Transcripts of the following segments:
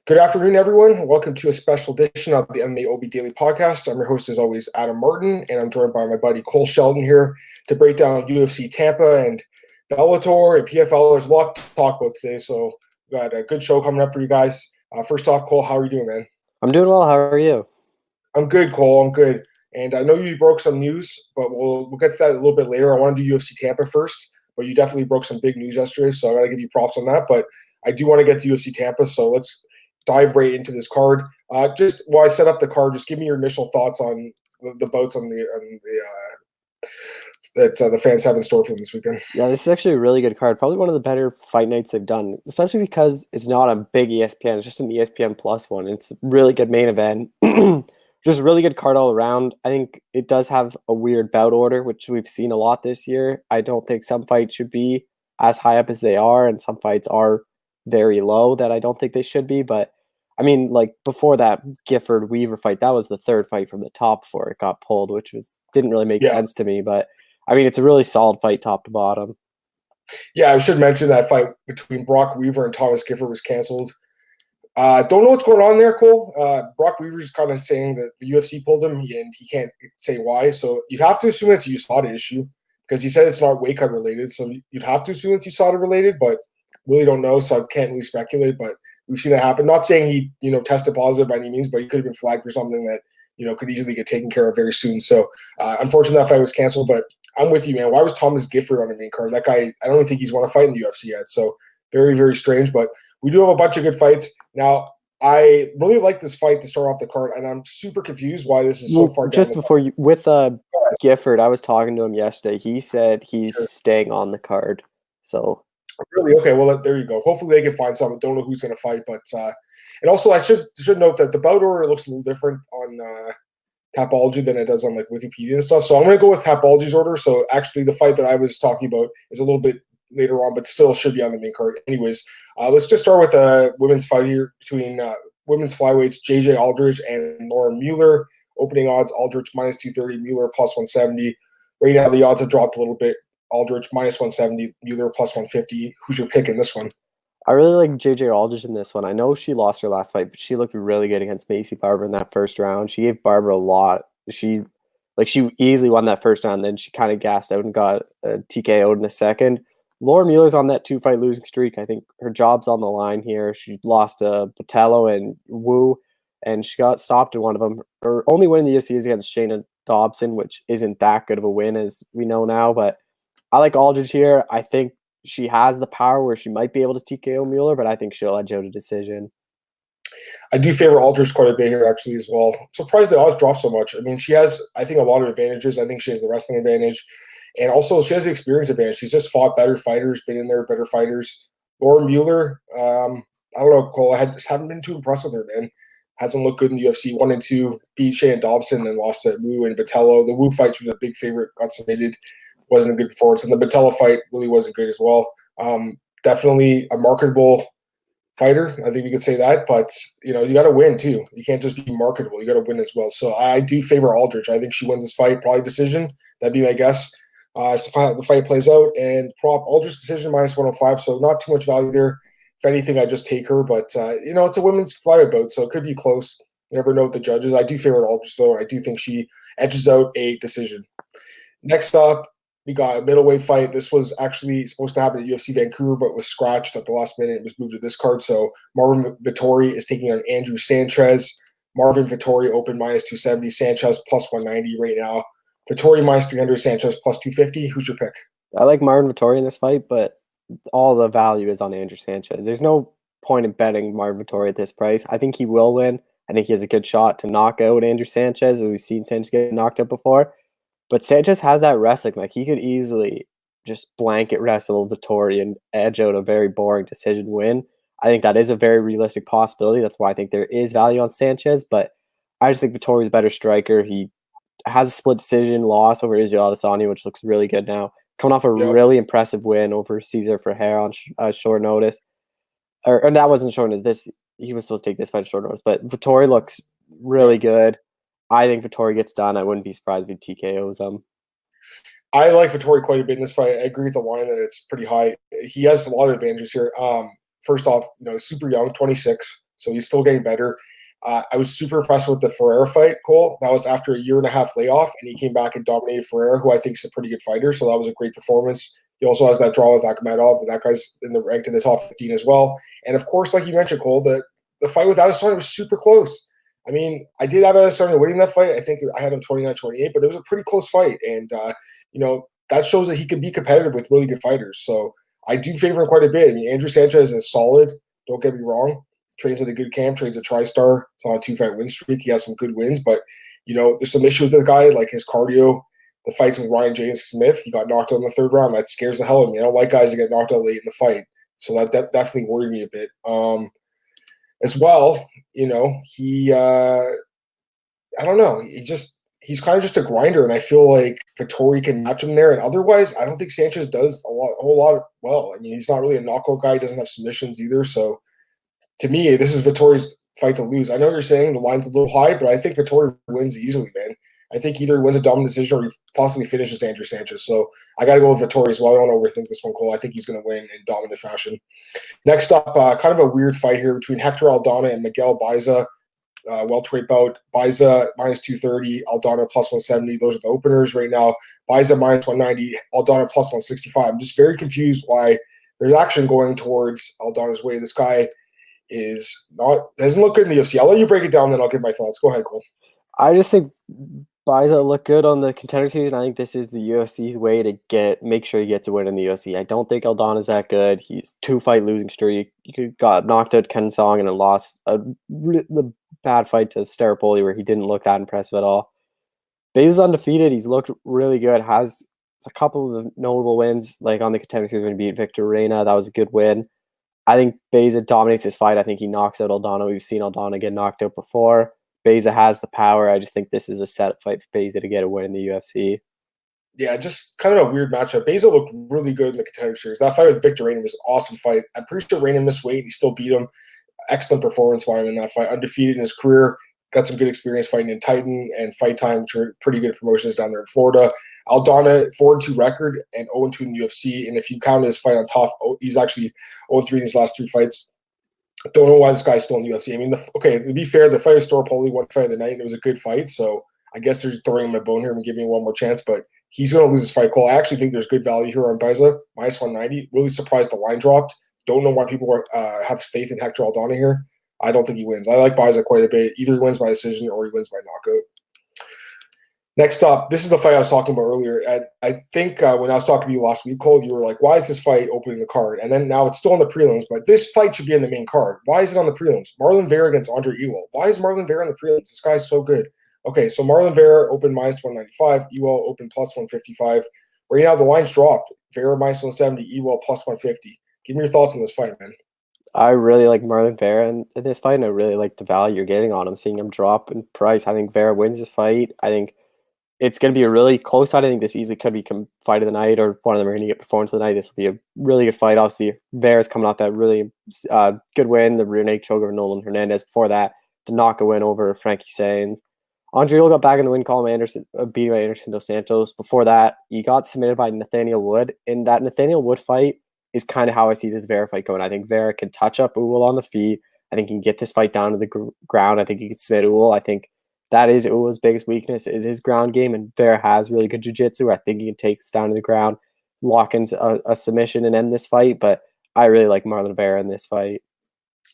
Good afternoon, everyone. Welcome to a special edition of the MMAOB Daily Podcast. I'm your host, as always, Adam Martin, and I'm joined by my buddy Cole Shelton here to break down UFC Tampa and Bellator and PFL. There's a lot to talk about today, so we've got a good show coming up for you guys. First off, Cole, how are you doing, man? I'm doing well. How are you? I'm good, Cole. I'm good. And I know you broke some news, but we'll get to that a little bit later. I want to do UFC Tampa first, but you definitely broke some big news yesterday, so I got to give you props on that. But I do want to get to UFC Tampa, so let's dive right into this card. Just while I set up the card, just give me your initial thoughts on the bouts that the fans have in store for them this weekend. Yeah, this is actually a really good card. Probably one of the better fight nights they've done, especially because it's not a big ESPN. It's just an ESPN Plus one. It's a really good main event. Just a really good card all around. I think it does have a weird bout order, which we've seen a lot this year. I don't think some fights should be as high up as they are, and some fights are very low that I don't think they should be. But I mean, like before that Gifford Weaver fight, that was the third fight from the top before it got pulled, which didn't really make sense to me. But I mean, it's a really solid fight top to bottom. Yeah, I should mention that fight between Brock Weaver and Thomas Gifford was canceled. Don't know what's going on there, Cole. Brock Weaver's kind of saying that the UFC pulled him, and he can't say why. So you have to assume it's a USADA issue because he said it's not weight cut related. So you'd have to assume it's USADA related, but really don't know. So I can't really speculate. But we've seen that happen. Not saying he, tested positive by any means, but he could have been flagged for something that could easily get taken care of very soon. So unfortunately, that fight was canceled. But I'm with you, man. Why was Thomas Gifford on the main card? That guy, I don't even think he's won a fight in the UFC yet. So very, very strange. But we do have a bunch of good fights. Now, I really like this fight to start off the card, and I'm super confused why this is so far down. Just before you, with Gifford, I was talking to him yesterday. He said he's staying on the card. So really, okay. Well, there you go. Hopefully, they can find someone. Don't know who's going to fight, but and also I should note that the bout order looks a little different on Tapology than it does on like Wikipedia and stuff. So I'm going to go with Tapology's order. So actually, the fight that I was talking about is a little bit later on, but still should be on the main card. Anyways, let's just start with a women's fight here between women's flyweights JJ Aldrich and Laura Mueller. Opening odds: Aldrich minus 230, Mueller plus 170. Right now, the odds have dropped a little bit. Aldrich minus 170, Mueller plus 150. Who's your pick in this one? I really like JJ Aldrich in this one. I know she lost her last fight, but she looked really good against Macy Barber in that first round. She gave Barber a lot. She easily won that first round. Then she kind of gassed out and got TKO'd in the second. Laura Mueller's on that 2-fight losing streak. I think her job's on the line here. She lost to Botello and Wu, and she got stopped in one of them. Her only win in the UFC is against Shayna Dobson, which isn't that good of a win as we know now. But I like Aldrich here. I think she has the power where she might be able to TKO Mueller, but I think she'll edge out a decision. I do favor Aldrich quite a bit here, actually, as well. I'm surprised the odds dropped so much. I mean, she has, I think, a lot of advantages. I think she has the wrestling advantage. And also, she has the experience advantage. She's just fought better fighters, been in there, better fighters. Laura Mueller, I don't know, Cole. I just haven't been too impressed with her, man. Hasn't looked good in the UFC. 1 and 2, beat Shayna Dobson, then lost to Wu and Botello. The Wu fight, she was a big favorite, got submitted, wasn't a good performance. And the Botello fight really wasn't good as well. Definitely a marketable fighter. I think we could say that. But, you got to win, too. You can't just be marketable. You got to win as well. So I do favor Aldrich. I think she wins this fight, probably decision. That'd be my guess. The fight plays out, and prop Aldrich decision minus 105, so not too much value there. If anything, I just take her, but it's a women's flyweight bout, so it could be close. You never know with the judges. I do favor Aldrich, though, and I do think she edges out a decision. Next up, we got a middleweight fight. This was actually supposed to happen at UFC Vancouver, but was scratched at the last minute. It was moved to this card, so Marvin Vettori is taking on Andrew Sanchez. Marvin Vettori open minus 270, Sanchez plus 190 right now. Vettori minus 300, Sanchez plus 250. Who's your pick? I like Marvin Vettori in this fight, but all the value is on Andrew Sanchez. There's no point in betting Marvin Vettori at this price. I think he will win. I think he has a good shot to knock out Andrew Sanchez. We've seen Sanchez get knocked out before. But Sanchez has that wrestling. Like, he could easily just blanket wrestle Vettori and edge out a very boring decision win. I think that is a very realistic possibility. That's why I think there is value on Sanchez. But I just think Vettori's a better striker. He has a split decision loss over Israel Adesanya, which looks really good now. Coming off a really impressive win over Cesar Ferreira on short notice. Or that wasn't short notice. He was supposed to take this fight short notice. But Vettori looks really good. I think Vettori gets done. I wouldn't be surprised if he TKOs him. I like Vettori quite a bit in this fight. I agree with the line that it's pretty high. He has a lot of advantages here. First off, super young, 26. so he's still getting better. I was super impressed with the Ferreira fight, Cole. That was after a 1.5 year layoff, and he came back and dominated Ferreira, who I think is a pretty good fighter. So that was a great performance. He also has that draw with Akhmedov, but that guy's in the ranked in the top 15 as well. And of course, like you mentioned, Cole, the fight with Adesanya was super close. I mean, I did have Adesanya winning that fight. I think I had him 29-28, but it was a pretty close fight. And, that shows that he can be competitive with really good fighters. So I do favor him quite a bit. I mean, Andrew Sanchez is solid. Don't get me wrong. Trains at a good camp, trains at TriStar. It's on a 2-fight win streak. He has some good wins, but, there's some issues with the guy, like his cardio. The fights with Ryan James Smith, he got knocked out in the 3rd round. That scares the hell out of me. I don't like guys that get knocked out late in the fight. So that definitely worried me a bit. As well, he I don't know. He's kind of just a grinder, and I feel like Vettori can match him there. And otherwise, I don't think Sanchez does a whole lot well. I mean, he's not really a knockout guy. He doesn't have submissions either. So to me, this is Vettori's fight to lose. I know you're saying the line's a little high, but I think Vettori wins easily, man. I think either he wins a dominant decision or he possibly finishes Andrew Sanchez. So I got to go with Vettori as well. I don't want to overthink this one, Cole. I think he's going to win in dominant fashion. Next up, kind of a weird fight here between Hector Aldana and Miguel Baiza. Welterweight bout. Baiza -230, Aldana +170. Those are the openers right now. Baiza -190, Aldana +165. I'm just very confused why there's action going towards Aldana's way. This guy doesn't look good in the UFC. I'll let you break it down, then I'll give my thoughts. Go ahead, Cole. I just think Baiza look good on the Contender Series, and I think this is the UFC's way to make sure he gets a win in the UFC. I don't think Aldana's that good. He's 2-fight losing streak. He got knocked out Ken Song and then lost the bad fight to Staropoli where he didn't look that impressive at all. Baiza's undefeated. He's looked really good. Has a couple of notable wins, like on the Contender Series when he beat Victor Reina. That was a good win. I think Baiza dominates this fight. I think he knocks out Aldana. We've seen Aldana get knocked out before. Baiza has the power. I just think this is a setup fight for Baiza to get a win in the UFC. Yeah, just kind of a weird matchup. Baiza looked really good in the Contender Series. That fight with Victor Reina was an awesome fight. I'm pretty sure Reina missed weight. He still beat him. Excellent performance by him in that fight. Undefeated in his career. Got some good experience fighting in Titan and Fight Time, which are pretty good promotions down there in Florida. Aldana, 4-2 record and 0-2 in the UFC. And if you count his fight on top, he's actually 0-3 in his last 3 fights. Don't know why this guy's still in the UFC. I mean, to be fair, the fight with Staropoli won fight of the night, and it was a good fight. So I guess they're throwing him a bone here and giving him one more chance. But he's going to lose this fight, Cole. I actually think there's good value here on Baiza, -190. Really surprised the line dropped. Don't know why people have faith in Hector Aldana here. I don't think he wins. I like Baiza quite a bit. Either he wins by decision or he wins by knockout. Next up, this is the fight I was talking about earlier. I think when I was talking to you last week, Cole, you were like, why is this fight opening the card? And then now it's still on the prelims, but this fight should be in the main card. Why is it on the prelims? Marlon Vera against Andre Ewell. Why is Marlon Vera on the prelims? This guy's so good. Okay, so Marlon Vera opened -195, Ewell opened +155. Right now the line's dropped. Vera -170, Ewell +150. Give me your thoughts on this fight, man. I really like Marlon Vera in this fight, and I really like the value you're getting on him, seeing him drop in price. I think Vera wins this fight. I think it's going to be a really close fight. I think this easily could become fight of the night, or one of them are going to get performance of the night. This will be a really good fight. Obviously, Vera's coming off that really good win, the rear naked choke over Nolan Hernandez. Before that, the knockout win over Frankie Saenz. Andre Ewell got back in the win column, beating by Anderson Dos Santos. Before that, he got submitted by Nathaniel Wood. In that Nathaniel Wood fight is kind of how I see this Vera fight going. I think Vera can touch up Ewell on the feet. I think he can get this fight down to the ground. I think he can submit Ewell. I think that is Ewell's biggest weakness, is his ground game, and Vera has really good jiu-jitsu. I think he can take this down to the ground, lock in a submission, and end this fight. But I really like Marlon Vera in this fight.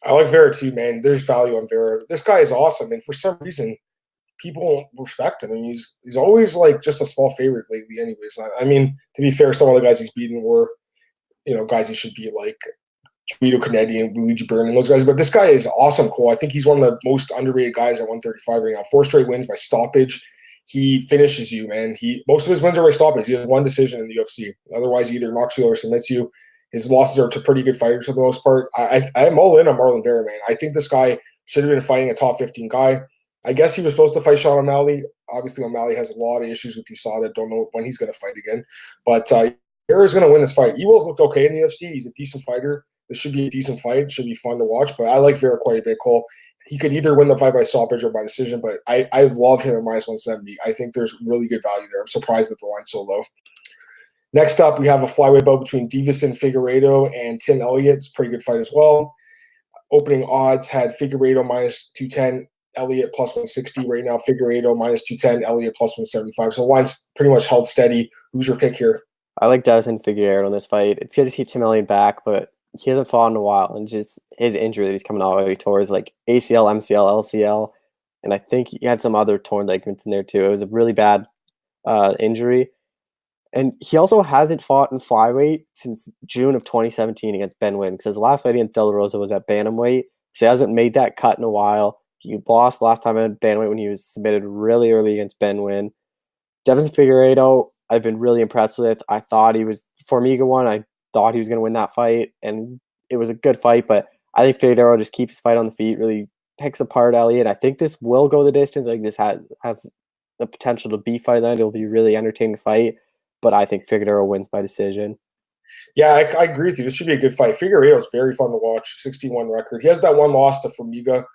I like Vera too, man. There's value on Vera. This guy is awesome, and for some reason, people respect him. I mean, he's always like just a small favorite lately anyways. I mean, to be fair, some of the guys he's beaten were, guys he should beat, like Vito Canetti and Luigi Byrne and those guys. But this guy is awesome, Cole. I think he's one of the most underrated guys at 135 right now. 4 straight wins by stoppage. He finishes you, man. Most of his wins are by stoppage. He has 1 decision in the UFC. Otherwise, he either knocks you or submits you. His losses are to pretty good fighters for the most part. I'm all in on Marlon Vera, man. I think this guy should have been fighting a top 15 guy. I guess he was supposed to fight Sean O'Malley. Obviously, O'Malley has a lot of issues with USADA. Don't know when he's going to fight again. But Vera's going to win this fight. Ewell's looked okay in the UFC. He's a decent fighter. This should be a decent fight. It should be fun to watch. But I like Vera quite a bit, Cole. He could either win the fight by stoppage or by decision, but I love him at -170. I think there's really good value there. I'm surprised that the line's so low. Next up, we have a flyweight bout between Davison Figueiredo and Tim Elliott. It's a pretty good fight as well. Opening odds had Figueiredo minus 210, Elliott plus 160 right now. Figueiredo minus 210, Elliott plus 175. So the line's pretty much held steady. Who's your pick here? I like Davison Figueiredo in this fight. It's good to see Tim Elliott back, but he hasn't fought in a while, and just his injury that he's coming out of towards like ACL, MCL, LCL, and I think he had some other torn ligaments in there too. It was a really bad injury. And he also hasn't fought in flyweight since June of 2017 against Ben Nguyen, because his last fight against De La Rosa was at bantamweight. So he hasn't made that cut in a while. He lost last time at bantamweight when he was submitted really early against Ben Nguyen. Davison Figueiredo, I've been really impressed with. I thought he was, Formiga one, I thought he was going to win that fight, and it was a good fight, but I think Figueiredo just keeps his fight on the feet, really picks apart Elliott. I think this will go the distance. Like, this has the potential to be fight night. It'll be really entertaining fight, but I think Figueiredo wins by decision. Yeah, I agree with you. This should be a good fight. Figueiredo is very fun to watch. 61 record. He has that one loss to Formiga.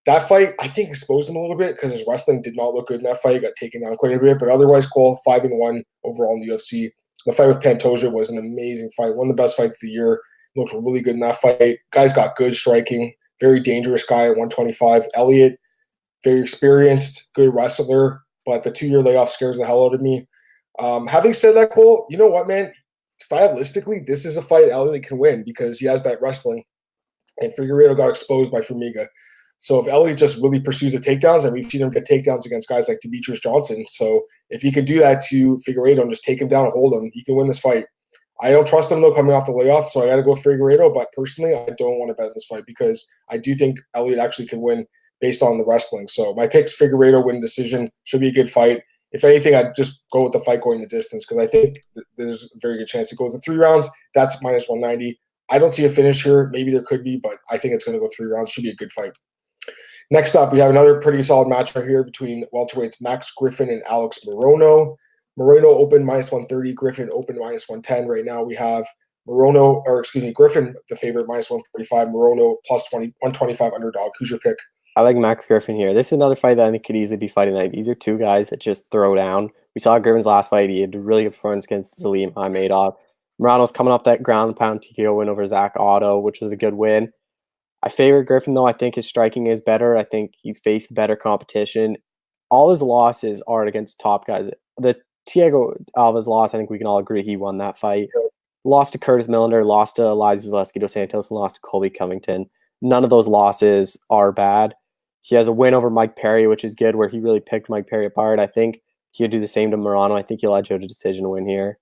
That fight, I think, exposed him a little bit because his wrestling did not look good in that fight. He got taken down quite a bit, but otherwise, Cole 5-1 overall in the UFC. The fight with Pantoja was an amazing fight. One of the best fights of the year. Looked really good in that fight. Guy's got good striking. Very dangerous guy at 125. Elliott, very experienced, good wrestler, but the 2-year layoff scares the hell out of me. Having said that, Cole, you know what, man? Stylistically, this is a fight Elliott can win because he has that wrestling, and Figueiredo got exposed by Formiga. So if Elliott just really pursues the takedowns, and we've seen him get takedowns against guys like Demetrius Johnson, so if he can do that to Figueiredo and just take him down and hold him, he can win this fight. I don't trust him, though, coming off the layoff, so I got to go with Figueiredo, but personally, I don't want to bet this fight because I do think Elliott actually can win based on the wrestling. So my pick's Figueiredo win decision. Should be a good fight. If anything, I'd just go with the fight going the distance because I think there's a very good chance it goes in 3 rounds. That's minus 190. I don't see a finish here. Maybe there could be, but I think it's going to go 3 rounds. Should be a good fight. Next up, we have another pretty solid match right here between welterweights Max Griffin and Alex Morono. Morono open minus 130, Griffin open minus 110. Right now we have Griffin the favorite minus 145, Morono plus 125 underdog. Who's your pick? I like Max Griffin here. This is another fight that I think could easily be fighting night. These are two guys that just throw down. We saw Griffin's last fight. He had a really good performance against Salim Hamedov. Morono's coming off that ground pound TKO win over Zach Otto, which was a good win. I favor Griffin, though. I think his striking is better. I think he's faced better competition. All his losses are against top guys. The Thiago Alves loss, I think we can all agree he won that fight. Lost to Curtis Millender, lost to Eliza Zaleski dos Santos, and lost to Colby Covington. None of those losses are bad. He has a win over Mike Perry, which is good, where he really picked Mike Perry apart. I think he'll do the same to Morono. I think he'll edge out a decision win here.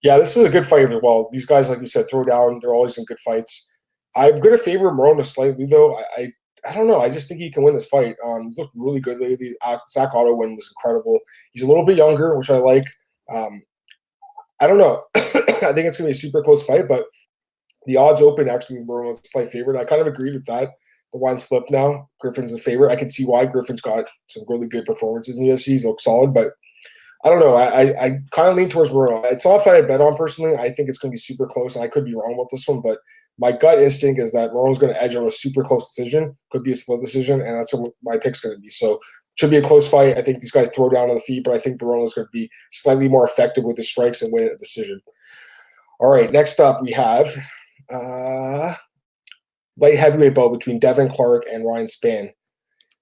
Yeah, this is a good fight as well. These guys, like you said, throw down. They're always in good fights. I'm going to favor Morono slightly, though. I don't know. I just think he can win this fight. He's looked really good lately. Zach Otto win was incredible. He's a little bit younger, which I like. I don't know. I think it's going to be a super close fight, but the odds open actually Morono's a slight favorite. I kind of agreed with that. The line's flipped now. Griffin's the favorite. I can see why Griffin's got some really good performances in the UFC. He's looked solid, but I don't know. I kind of lean towards Morono. It's not a fight I bet on personally. I think it's going to be super close, and I could be wrong about this one, but my gut instinct is that Morono's going to edge out a super close decision. Could be a split decision, and that's what my pick's going to be. So should be a close fight. I think these guys throw down on the feet, but I think Morono's going to be slightly more effective with his strikes and win a decision. All right, next up we have light heavyweight bout between Devin Clark and Ryan Spann.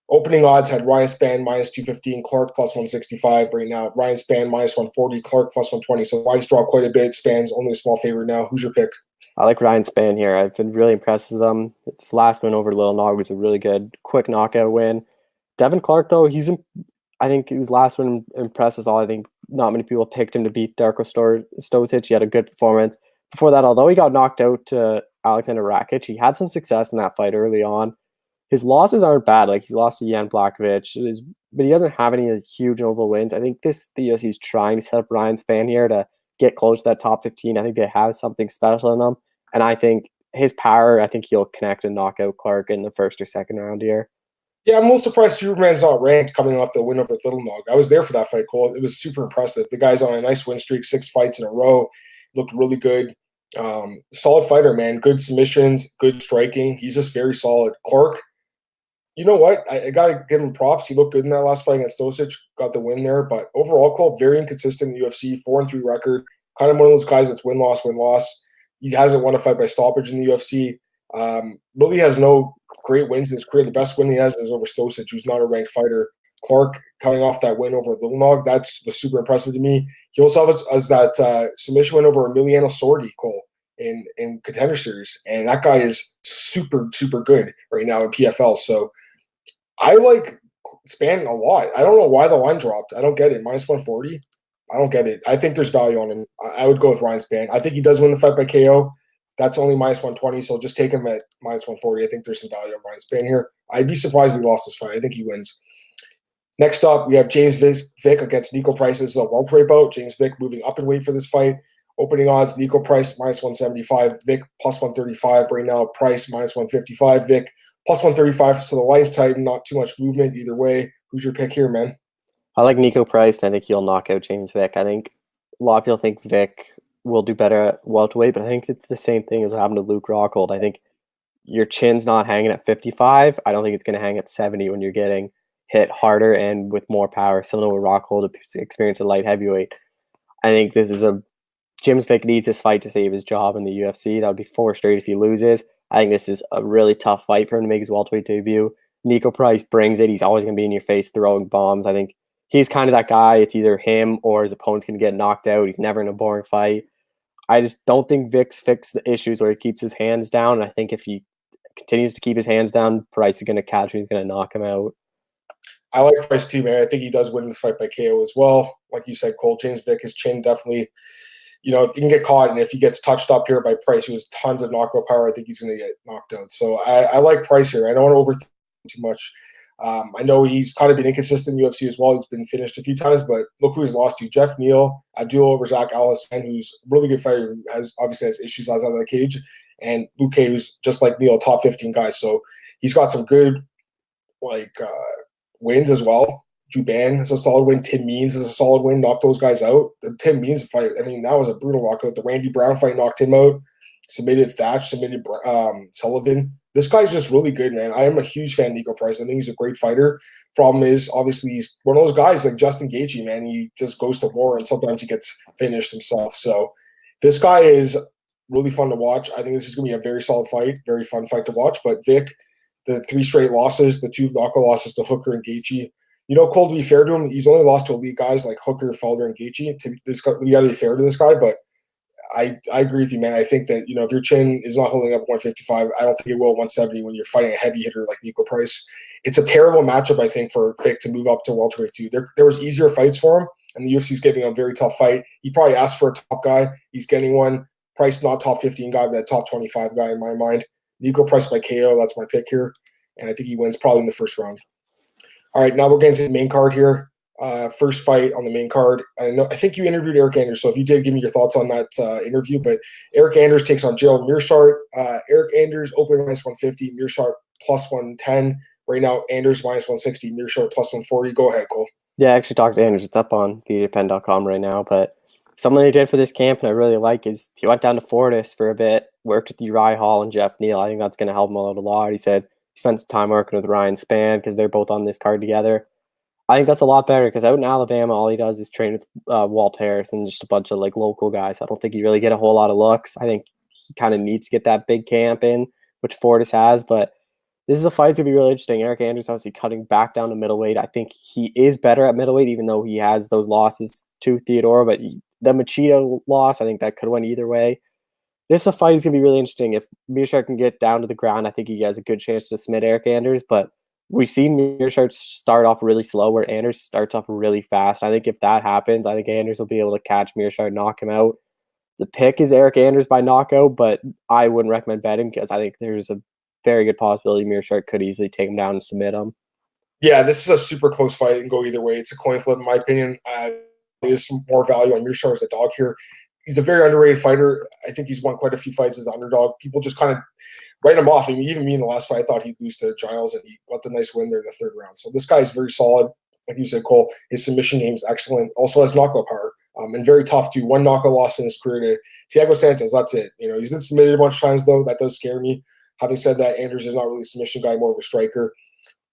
Opening odds had Ryan Spann minus 215, Clark plus 165. Right now, Ryan Spann minus 140, Clark plus 120. So the lines drop quite a bit. Spann's only a small favorite now. Who's your pick? I like Ryan Spann here. I've been really impressed with him. His last win over Little Nog was a really good, quick knockout win. Devin Clark, though, I think his last win impresses all. I think not many people picked him to beat Darko Stosic. He had a good performance. Before that, although he got knocked out to Alexander Rakic, he had some success in that fight early on. His losses aren't bad. Like, he's lost to Jan Blachowicz, but he doesn't have any huge notable wins. I think the UFC is trying to set up Ryan Spann here to get close to that top 15. I think they have something special in them. And I think his power, I think he'll connect and knock out Clark in the first or second round here. Yeah, I'm a little surprised Superman's not ranked coming off the win over Little Nog. I was there for that fight, Cole. It was super impressive. The guy's on a nice win streak, 6 fights in a row. Looked really good. Solid fighter, man. Good submissions, good striking. He's just very solid. Clark, you know what? I got to give him props. He looked good in that last fight against Stosic. Got the win there. But overall, Cole, very inconsistent in the UFC. 4-3 record. Kind of one of those guys that's win-loss, win-loss. He hasn't won a fight by stoppage in the UFC. Really has no great wins in his career. The best win he has is over Stosic, who's not a ranked fighter. Clark coming off that win over Lilnog, that was super impressive to me. He also has that submission win over Emiliano Sordi, Cole, in Contender Series. And that guy is super, super good right now in PFL. So I like Spann a lot. I don't know why the line dropped. I don't get it. Minus 140. I don't get it. I think there's value on him. I would go with Ryan Spann. I think he does win the fight by KO. That's only minus 120, so just take him at minus 140. I think there's some value on Ryan Spann here. I'd be surprised if he lost this fight. I think he wins. Next up, we have James Vick against Nico Price. This is a welterweight bout. James Vick moving up in weight for this fight. Opening odds, Nico Price minus 175, Vick plus 135. Right now, Price minus 155, Vick plus 135. So the line's tight, not too much movement either way. Who's your pick here, man? I like Nico Price, and I think he'll knock out James Vick. I think a lot of people think Vick will do better at welterweight, but I think it's the same thing as what happened to Luke Rockhold. I think your chin's not hanging at 55. I don't think it's going to hang at 70 when you're getting hit harder and with more power, similar with Rockhold experience at light heavyweight. I think this is James Vick needs this fight to save his job in the UFC. That would be 4 straight if he loses. I think this is a really tough fight for him to make his welterweight debut. Nico Price brings it. He's always going to be in your face throwing bombs. I think he's kind of that guy. It's either him or his opponent's going to get knocked out. He's never in a boring fight. I just don't think Vick's fixed the issues where he keeps his hands down. And I think if he continues to keep his hands down, Price is going to catch him. He's going to knock him out. I like Price too, man. I think he does win this fight by KO as well. Like you said, Cole, James Vick, his chin definitely, he can get caught. And if he gets touched up here by Price, who has tons of knockout power, I think he's going to get knocked out. So I like Price here. I don't want to overthink too much. I know he's kind of been inconsistent in UFC as well. He's been finished a few times, but look who he's lost to. Jeff Neal, Abdul over Zach Allison, who's a really good fighter, who obviously has issues outside of the cage, and Luke Hay, who's just like Neal, top 15 guy. So he's got some good wins as well. Juban is a solid win. Tim Means is a solid win. Knocked those guys out. The Tim Means fight, that was a brutal knockout. The Randy Brown fight knocked him out. Submitted Thatch, submitted Sullivan. This guy's just really good, man. I am a huge fan of Nico Price. I think he's a great fighter. Problem is, obviously, he's one of those guys like Justin Gaethje, man. He just goes to war, and sometimes he gets finished himself. So this guy is really fun to watch. I think this is going to be a very solid fight, very fun fight to watch. But Vick, the 3 straight losses, the 2 knockout losses to Hooker and Gaethje. Cole, to be fair to him, he's only lost to elite guys like Hooker, Felder, and Gaethje. We got to be fair to this guy, but I agree with you, man. I think that, if your chin is not holding up 155, I don't think it will 170 when you're fighting a heavy hitter like Nico Price. It's a terrible matchup, I think, for Vick to move up to welterweight too. There was easier fights for him, and the UFC's giving him a very tough fight. He probably asked for a top guy. He's getting one. Price, not top 15 guy, but a top 25 guy in my mind. Nico Price by KO, that's my pick here. And I think he wins probably in the first round. All right, now we're getting to the main card here. First fight on the main card. I think you interviewed Eric Anders, so if you did, give me your thoughts on that interview. But Eric Anders takes on Gerald Meerschaert. Eric Anders open minus 150, Meerschaert plus 110. Right now, Anders minus 160, Meerschaert plus 140. Go ahead, Cole. Yeah, I actually talked to Anders. It's up on BJPenn.com right now. But something he did for this camp, and I really like, is he went down to Fortis for a bit, worked with Uriah Hall and Jeff Neal. I think that's going to help him out a lot. He said he spent some time working with Ryan Spann because they're both on this card together. I think that's a lot better because out in Alabama, all he does is train with Walt Harris and just a bunch of local guys. I don't think you really get a whole lot of looks. I think he kind of needs to get that big camp in, which Fortis has. But this is a fight to be really interesting. Eric Anders obviously cutting back down to middleweight. I think he is better at middleweight, even though he has those losses to Theodore. But the Machida loss, I think that could have went either way. This fight is going to be really interesting. If Meerschaert can get down to the ground, I think he has a good chance to submit Eric Anders. But we've seen Meerschaert start off really slow, where Anders starts off really fast. I think if that happens, I think Anders will be able to catch Meerschaert, knock him out. The pick is Eric Anders by knockout, but I wouldn't recommend betting because I think there's a very good possibility Meerschaert could easily take him down and submit him. Yeah, this is a super close fight and go either way. It's a coin flip, in my opinion. There's some more value on Meerschaert as a dog here. He's a very underrated fighter. I think he's won quite a few fights as an underdog. People just kind of write him off. I mean, even me in the last fight, I thought he'd lose to Giles, and he got the nice win there in the third round. So this guy is very solid. Like you said, Cole, his submission game is excellent. Also has knockout power, and very tough too. 1 knockout loss in his career to Thiago Santos. That's it. He's been submitted a bunch of times, though. That does scare me. Having said that, Anders is not really a submission guy, more of a striker.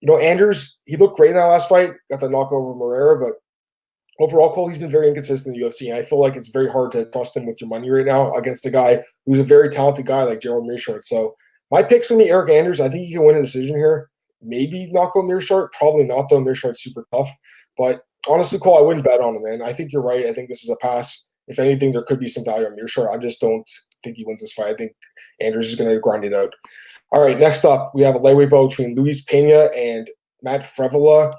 Anders, he looked great in that last fight. Got the knockout over Moreira, but overall, Cole, he's been very inconsistent in the UFC, and I feel like it's very hard to trust him with your money right now against a guy who's a very talented guy like Gerald Meerschaert. So My pick's going to be Eric Anders. I think he can win a decision here. Maybe knock out Mearshart. Probably not, though. Mearshart's super tough. But honestly, Cole, I wouldn't bet on him, man. I think you're right. I think this is a pass. If anything, there could be some value on Mearshart. I just don't think he wins this fight. I think Anders is going to grind it out. All right, next up, we have a lightweight bout between Luis Pena and Matt Frevola.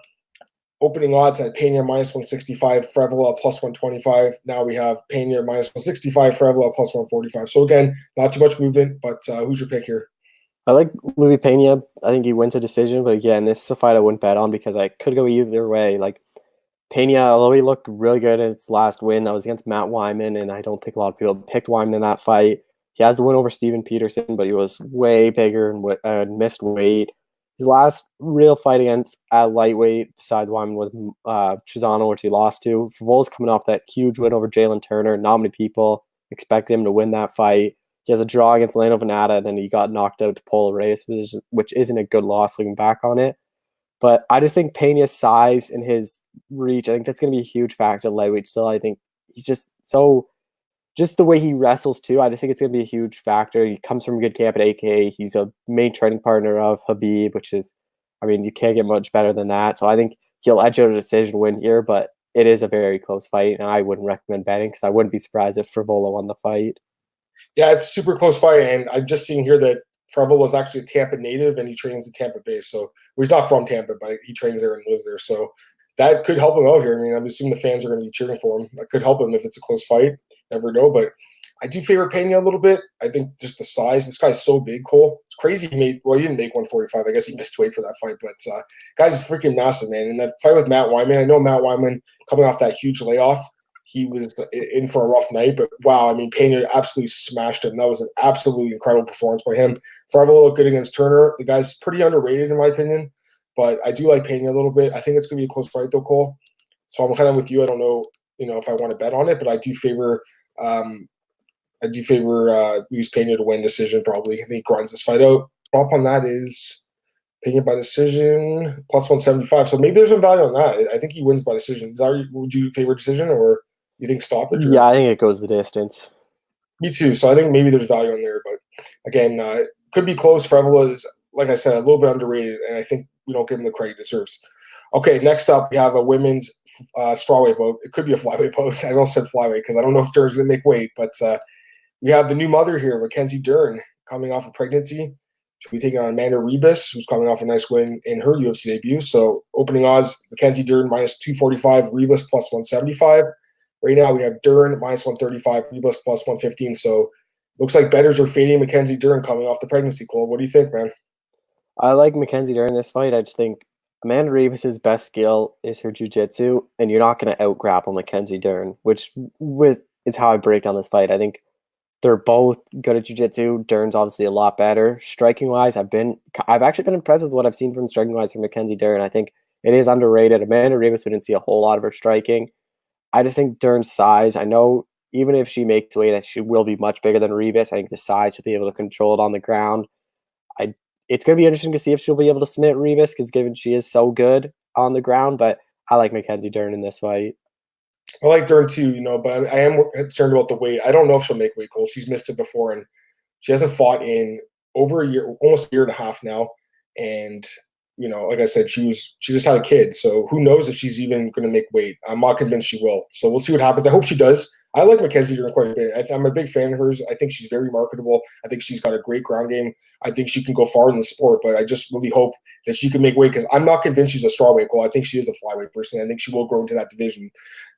Opening odds at Pena minus 165, Frevola plus 125. Now we have Pena minus 165, Frevola plus 145. So again, not too much movement, but who's your pick here? I like Louis Pena. I think he wins a decision, but again, this is a fight I wouldn't bet on because I could go either way. Like Pena, although he looked really good in his last win, that was against Matt Wyman, and I don't think a lot of people picked Wyman in that fight. He has the win over Steven Peterson, but he was way bigger and missed weight. His last real fight against at lightweight, besides Wyman, was Chisano, which he lost to. Favola's coming off that huge win over Jalen Turner. Not many people expected him to win that fight. He has a draw against Lando Venata, and then he got knocked out to Paulo, which isn't a good loss looking back on it. But I just think Pena's size and his reach, I think that's going to be a huge factor at lightweight still. I think he's just the way he wrestles too, I just think it's going to be a huge factor. He comes from a good camp at AK. He's a main training partner of Habib, which is, I mean, you can't get much better than that. So I think he'll edge out a decision win here, but it is a very close fight, and I wouldn't recommend betting because I wouldn't be surprised if Frevola won the fight. Yeah, it's a super close fight, and I'm just seeing here that Frevola is actually a Tampa native, and he trains in Tampa Bay. So well, he's not from Tampa, but he trains there and lives there. So that could help him out here. I mean, I'm assuming the fans are going to be cheering for him. That could help him if it's a close fight. Never know, but I do favor Pena a little bit. I think just the size. This guy's so big, Cole. It's crazy. He didn't make 145. I guess he missed weight for that fight, but guy's freaking massive, man. And that fight with Matt Wyman, I know Matt Wyman coming off that huge layoff, he was in for a rough night, but wow, I mean, Pena absolutely smashed him. That was an absolutely incredible performance by him. Frevola looked good against Turner. The guy's pretty underrated in my opinion, but I do like Pena a little bit. I think it's going to be a close fight though, Cole. So I'm kind of with you. I don't know, if I want to bet on it, but I do favor Luis Pena to win decision probably. I think he grinds this fight out. Prop on that is Pena by decision plus 175. So maybe there's some value on that. I think he wins by decision. Would you favor decision or you think stoppage? Yeah, I think it goes the distance. Me too. So I think maybe there's value on there, but again, it could be close. Frevola is, like I said, a little bit underrated, and I think we don't give him the credit he deserves. Okay, next up, we have a women's strawweight bout. It could be a flyweight bout. I almost said flyweight because I don't know if Dern's going to make weight, but we have the new mother here, Mackenzie Dern, coming off of pregnancy. She'll be taking on Amanda Ribas, who's coming off a nice win in her UFC debut. So opening odds, Mackenzie Dern minus 245, Ribas plus 175. Right now we have Dern minus 135, Ribas plus 115. So looks like bettors are fading Mackenzie Dern coming off the pregnancy, Cole. What do you think, man? I like Mackenzie Dern in this fight. I just think Amanda Ribas' best skill is her jiu-jitsu, and you're not going to out-grapple Mackenzie Dern, which is how I break down this fight. I think they're both good at jiu-jitsu. Dern's obviously a lot better. Striking-wise, I've actually been impressed with what I've seen from striking-wise from Mackenzie Dern. I think it is underrated. Amanda Ribas, we didn't see a whole lot of her striking. I just think Dern's size, I know even if she makes weight, she will be much bigger than Ribas. I think the size she'll be able to control it on the ground. It's going to be interesting to see if she'll be able to submit Ribas because given she is so good on the ground, but I like Mackenzie Dern in this fight. I like Dern too, but I am concerned about the weight. I don't know if she'll make weight, Cole. She's missed it before, and she hasn't fought in over a year, almost a year and a half now. And like I said, she just had a kid, so who knows if she's even going to make weight. I'm not convinced she will. So we'll see what happens. I hope she does. I like Mackenzie Dern quite a bit. I'm a big fan of hers. I think she's very marketable. I think she's got a great ground game. I think she can go far in the sport, but I just really hope that she can make weight because I'm not convinced she's a strawweight goal. I think she is a flyweight person. I think she will grow into that division.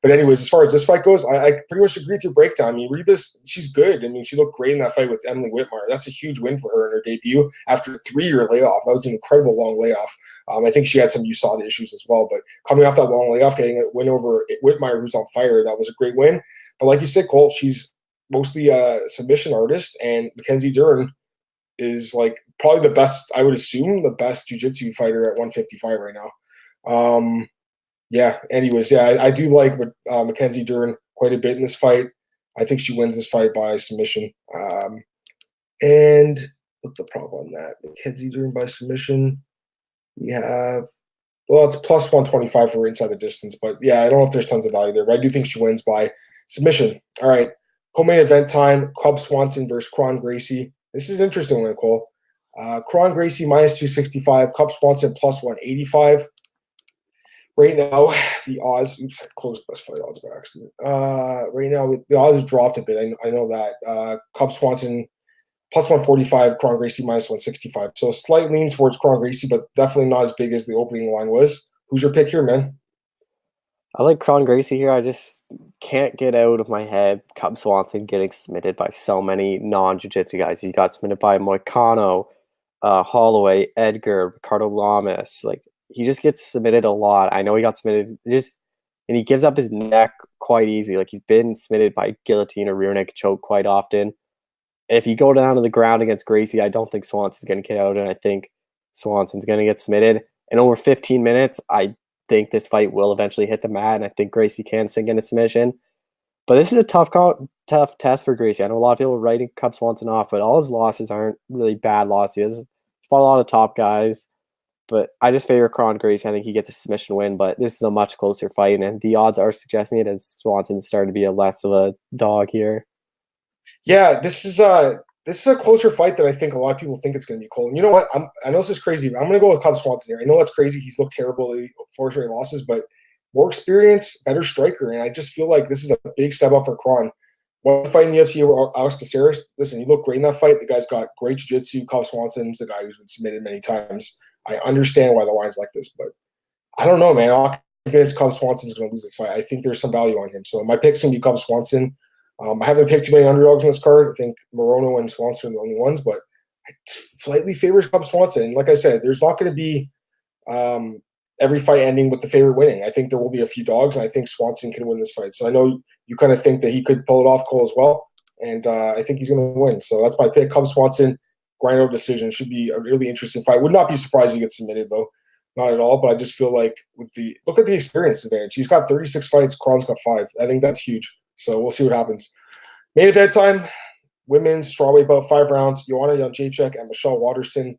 But anyways, as far as this fight goes, I pretty much agree with your breakdown. I mean, Ribas, she's good. I mean, she looked great in that fight with Emily Whitmire. That's a huge win for her in her debut after a 3-year layoff. That was an incredible long layoff. I think she had some USADA issues as well, but coming off that long layoff, getting a win over Whitmire, who's on fire, that was a great win. But like you said, Cole, she's mostly a submission artist, and Mackenzie Dern is like probably the best, I would assume, the best jiu-jitsu fighter at 155 right now. Anyways, I do like Mackenzie Dern quite a bit in this fight. I think she wins this fight by submission. And what's the problem on that? Mackenzie Dern by submission. We have, it's plus 125 for inside the distance, but yeah, I don't know if there's tons of value there, but I do think she wins by submission. All right, co-main event time, Cub Swanson versus Kron Gracie. This is an interesting one, Cole. Kron Gracie minus 265, Cub Swanson plus 185. Right now, the odds. Oops, I closed best fight odds by accident. Right now, the odds have dropped a bit. I know that. Cub Swanson plus 145, Kron Gracie minus 165. So a slight lean towards Kron Gracie, but definitely not as big as the opening line was. Who's your pick here, man? I like Kron Gracie here. I just can't get out of my head Cub Swanson getting submitted by so many non-jiu-jitsu guys. He got submitted by Moicano, Holloway, Edgar, Ricardo Lamas. Like, he just gets submitted a lot. I know he got submitted and he gives up his neck quite easy. Like, he's been submitted by guillotine or rear naked choke quite often. If you go down to the ground against Gracie, I don't think Swanson's going to get out, and I think Swanson's going to get submitted. In over 15 minutes, I think this fight will eventually hit the mat, and I think Gracie can sink into submission. But this is a tough test for Gracie. I know a lot of people are writing Cub Swanson off, but all his losses aren't really bad losses. He fought a lot of top guys, but I just favor Kron Gracie. I think he gets a submission win, but this is a much closer fight, and the odds are suggesting it as Swanson's starting to be a less of a dog here. Yeah, this is a closer fight than I think a lot of people think it's going to be, Cole. And you know what? I know this is crazy, but I'm going to go with Cub Swanson here. I know that's crazy. He's looked terrible at 4 straight losses, but more experience, better striker, and I just feel like this is a big step up for Kron. One fight in the UFC over Alex Caceres. Listen, he looked great in that fight. The guy's got great jiu-jitsu. Cub Swanson's a guy who's been submitted many times. I understand why the line's like this, but I don't know, man. I'm convinced Cub Swanson's going to lose this fight. I think there's some value on him. So my pick's going to be Cub Swanson. I haven't picked too many underdogs in this card. I think Morono and Swanson are the only ones, but I slightly favor Cub Swanson. And like I said, there's not going to be every fight ending with the favorite winning. I think there will be a few dogs, and I think Swanson can win this fight. So I know you kind of think that he could pull it off, Cole, as well, and I think he's going to win. So that's my pick. Cub Swanson, grind out decision. Should be a really interesting fight. Would not be surprised if he gets submitted, though. Not at all, but I just feel like look at the experience advantage. He's got 36 fights. Kron's got 5. I think that's huge. So we'll see what happens. Main event time, women's strawweight bout, 5 rounds. Joanna Jedrzejczyk and Michelle Waterson.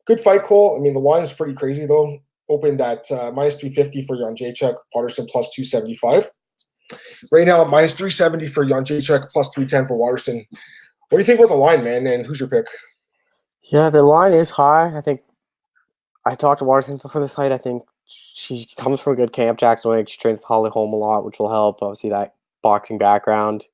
Good fight, Cole. I mean, the line is pretty crazy, though. Opened at minus 350 for Jedrzejczyk, Waterson plus 275. Right now, minus 370 for Jedrzejczyk, plus 310 for Waterson. What do you think about the line, man, and who's your pick? Yeah, the line is high. I think I talked to Waterson before this fight. I think she comes from a good camp, Jackson Wink. She trains with Holly Holm a lot, which will help. Obviously, that boxing background.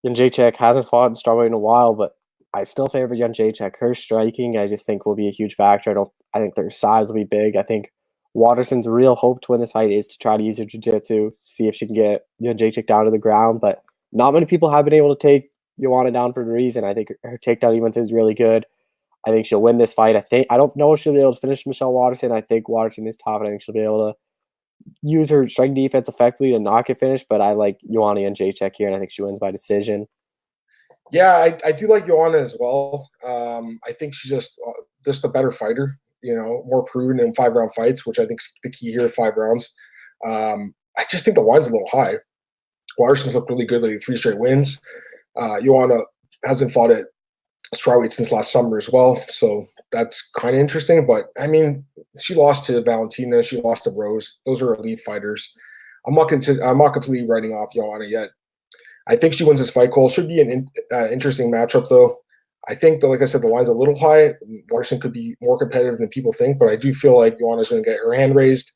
Jedrzejczyk hasn't fought in strawweight in a while, but I still favor Jedrzejczyk. Her striking, I just think, will be a huge factor. I think their size will be big. I think Waterson's real hope to win this fight is to try to use her jiu-jitsu, see if she can get Jedrzejczyk down to the ground. But not many people have been able to take Joanna down for a reason. I think her takedown defense is really good. I think she'll win this fight. I don't know if she'll be able to finish Michelle Waterson. I think Waterson is tough, and I think she'll be able to use her striking defense effectively to not get finished. But I like Joanna Jedrzejczyk here, and I think she wins by decision. Yeah, I do like Joanna as well. I think she's just a better fighter. More proven in 5-round fights, which I think is the key here, 5 rounds. I just think the line's a little high. Waterson's looked really good lately, 3 straight wins. Joanna hasn't fought at strawweight since last summer as well, so that's kind of interesting. But, I mean, she lost to Valentina. She lost to Rose. Those are elite fighters. I'm not completely writing off Joanna yet. I think she wins this fight, Cole. Should be an interesting matchup, though. I think that, like I said, the line's a little high. Waterson could be more competitive than people think, but I do feel like Joanna's going to get her hand raised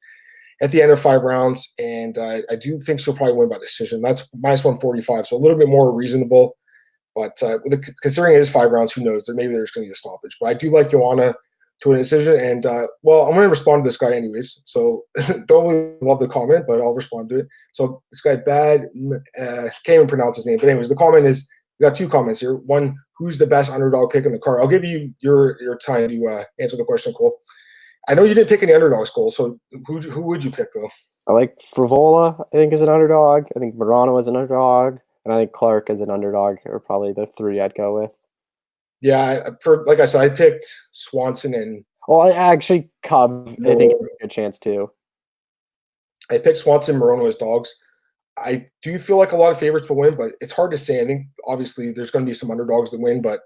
at the end of 5 rounds, and I do think she'll probably win by decision. That's minus 145, so a little bit more reasonable. But considering it is 5 rounds, who knows? Maybe there's going to be a stoppage. But I do like Joanna to win a decision, and, I'm going to respond to this guy anyways. So don't really love the comment, but I'll respond to it. So this guy, can't even pronounce his name. But anyways, the comment is, we got 2 comments here. One, who's the best underdog pick in the card? I'll give you your time to answer the question, Cole. I know you didn't pick any underdogs, Cole, so who would you pick, though? I like Frivola, I think, is an underdog. I think Morono is an underdog. And I think Clark is an underdog, or probably the 3 I'd go with. Yeah, like I said, I picked Swanson and... Well, actually, Cub, I think, has a good chance, too. I picked Swanson and Morono as dogs. I do feel like a lot of favorites will win, but it's hard to say. I think, obviously, there's going to be some underdogs that win, but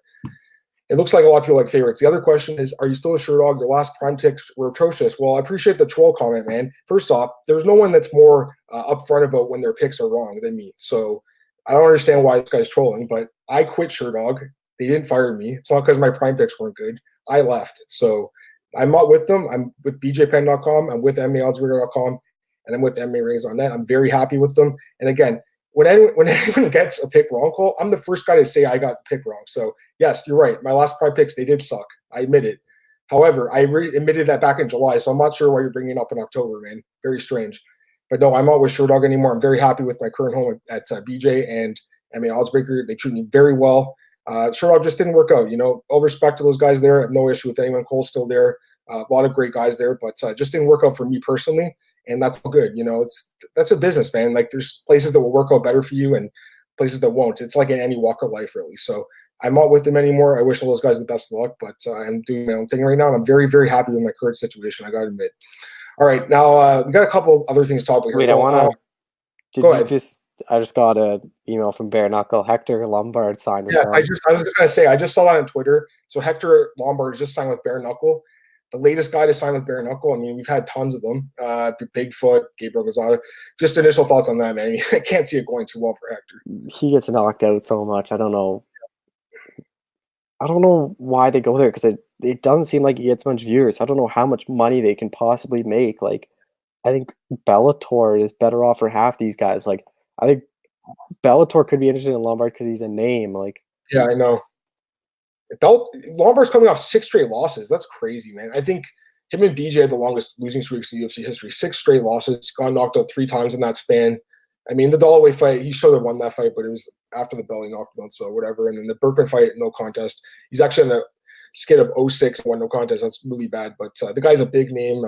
it looks like a lot of people like favorites. The other question is, are you still a sure dog? Your last prime picks were atrocious. Well, I appreciate the troll comment, man. First off, there's no one that's more upfront about when their picks are wrong than me. So I don't understand why this guy's trolling, but I quit sure dog. They didn't fire me. It's not because my prime picks weren't good. I left. So I'm not with them. I'm with bjpen.com. I'm with MMAOddsRigger.com, and I'm with MMARings.net. I'm very happy with them. And again, when anyone gets a pick wrong, Cole, I'm the first guy to say I got the pick wrong. So yes, you're right. My last prime picks, they did suck. I admit it. However, I admitted that back in July, so I'm not sure why you're bringing it up in October, man. Very strange. But no, I'm not with Sherdog anymore. I'm very happy with my current home at BJ and MMA Oddsbreaker. They treat me very well. Sherdog just didn't work out. All respect to those guys there. I have no issue with anyone. Cole's still there. A lot of great guys there, but just didn't work out for me personally, and that's all good. That's a business, man. Like there's places that will work out better for you and places that won't. It's like in any walk of life, really. So I'm not with them anymore. I wish all those guys the best of luck, but I'm doing my own thing right now, and I'm very, very happy with my current situation. I got to admit. All right, now we got a couple other things to talk about here. Wait, I want to. Go ahead. I just got an email from Bare Knuckle. Hector Lombard signed with them. I was just going to say, I just saw that on Twitter. So Hector Lombard just signed with Bare Knuckle, the latest guy to sign with Bare Knuckle. I mean, we've had tons of them. Bigfoot, Gabriel Gonzalez. Just initial thoughts on that, man. I mean, I can't see it going too well for Hector. He gets knocked out so much. I don't know why they go there, because it doesn't seem like he gets much viewers. I don't know how much money they can possibly make. Like, I think Bellator is better off for half these guys. Like, I think Bellator could be interested in Lombard because he's a name. Like, yeah, I know. Lombard's coming off 6 straight losses. That's crazy, man. I think him and BJ had the longest losing streaks in UFC history. 6 straight losses. Got knocked out 3 times in that span. I mean, the Holloway fight, he should have won that fight, but it was after the belly knockdown, so whatever. And then the Berkman fight, no contest. He's actually in a skid of 06 and won no contest. That's really bad. But the guy's a big name.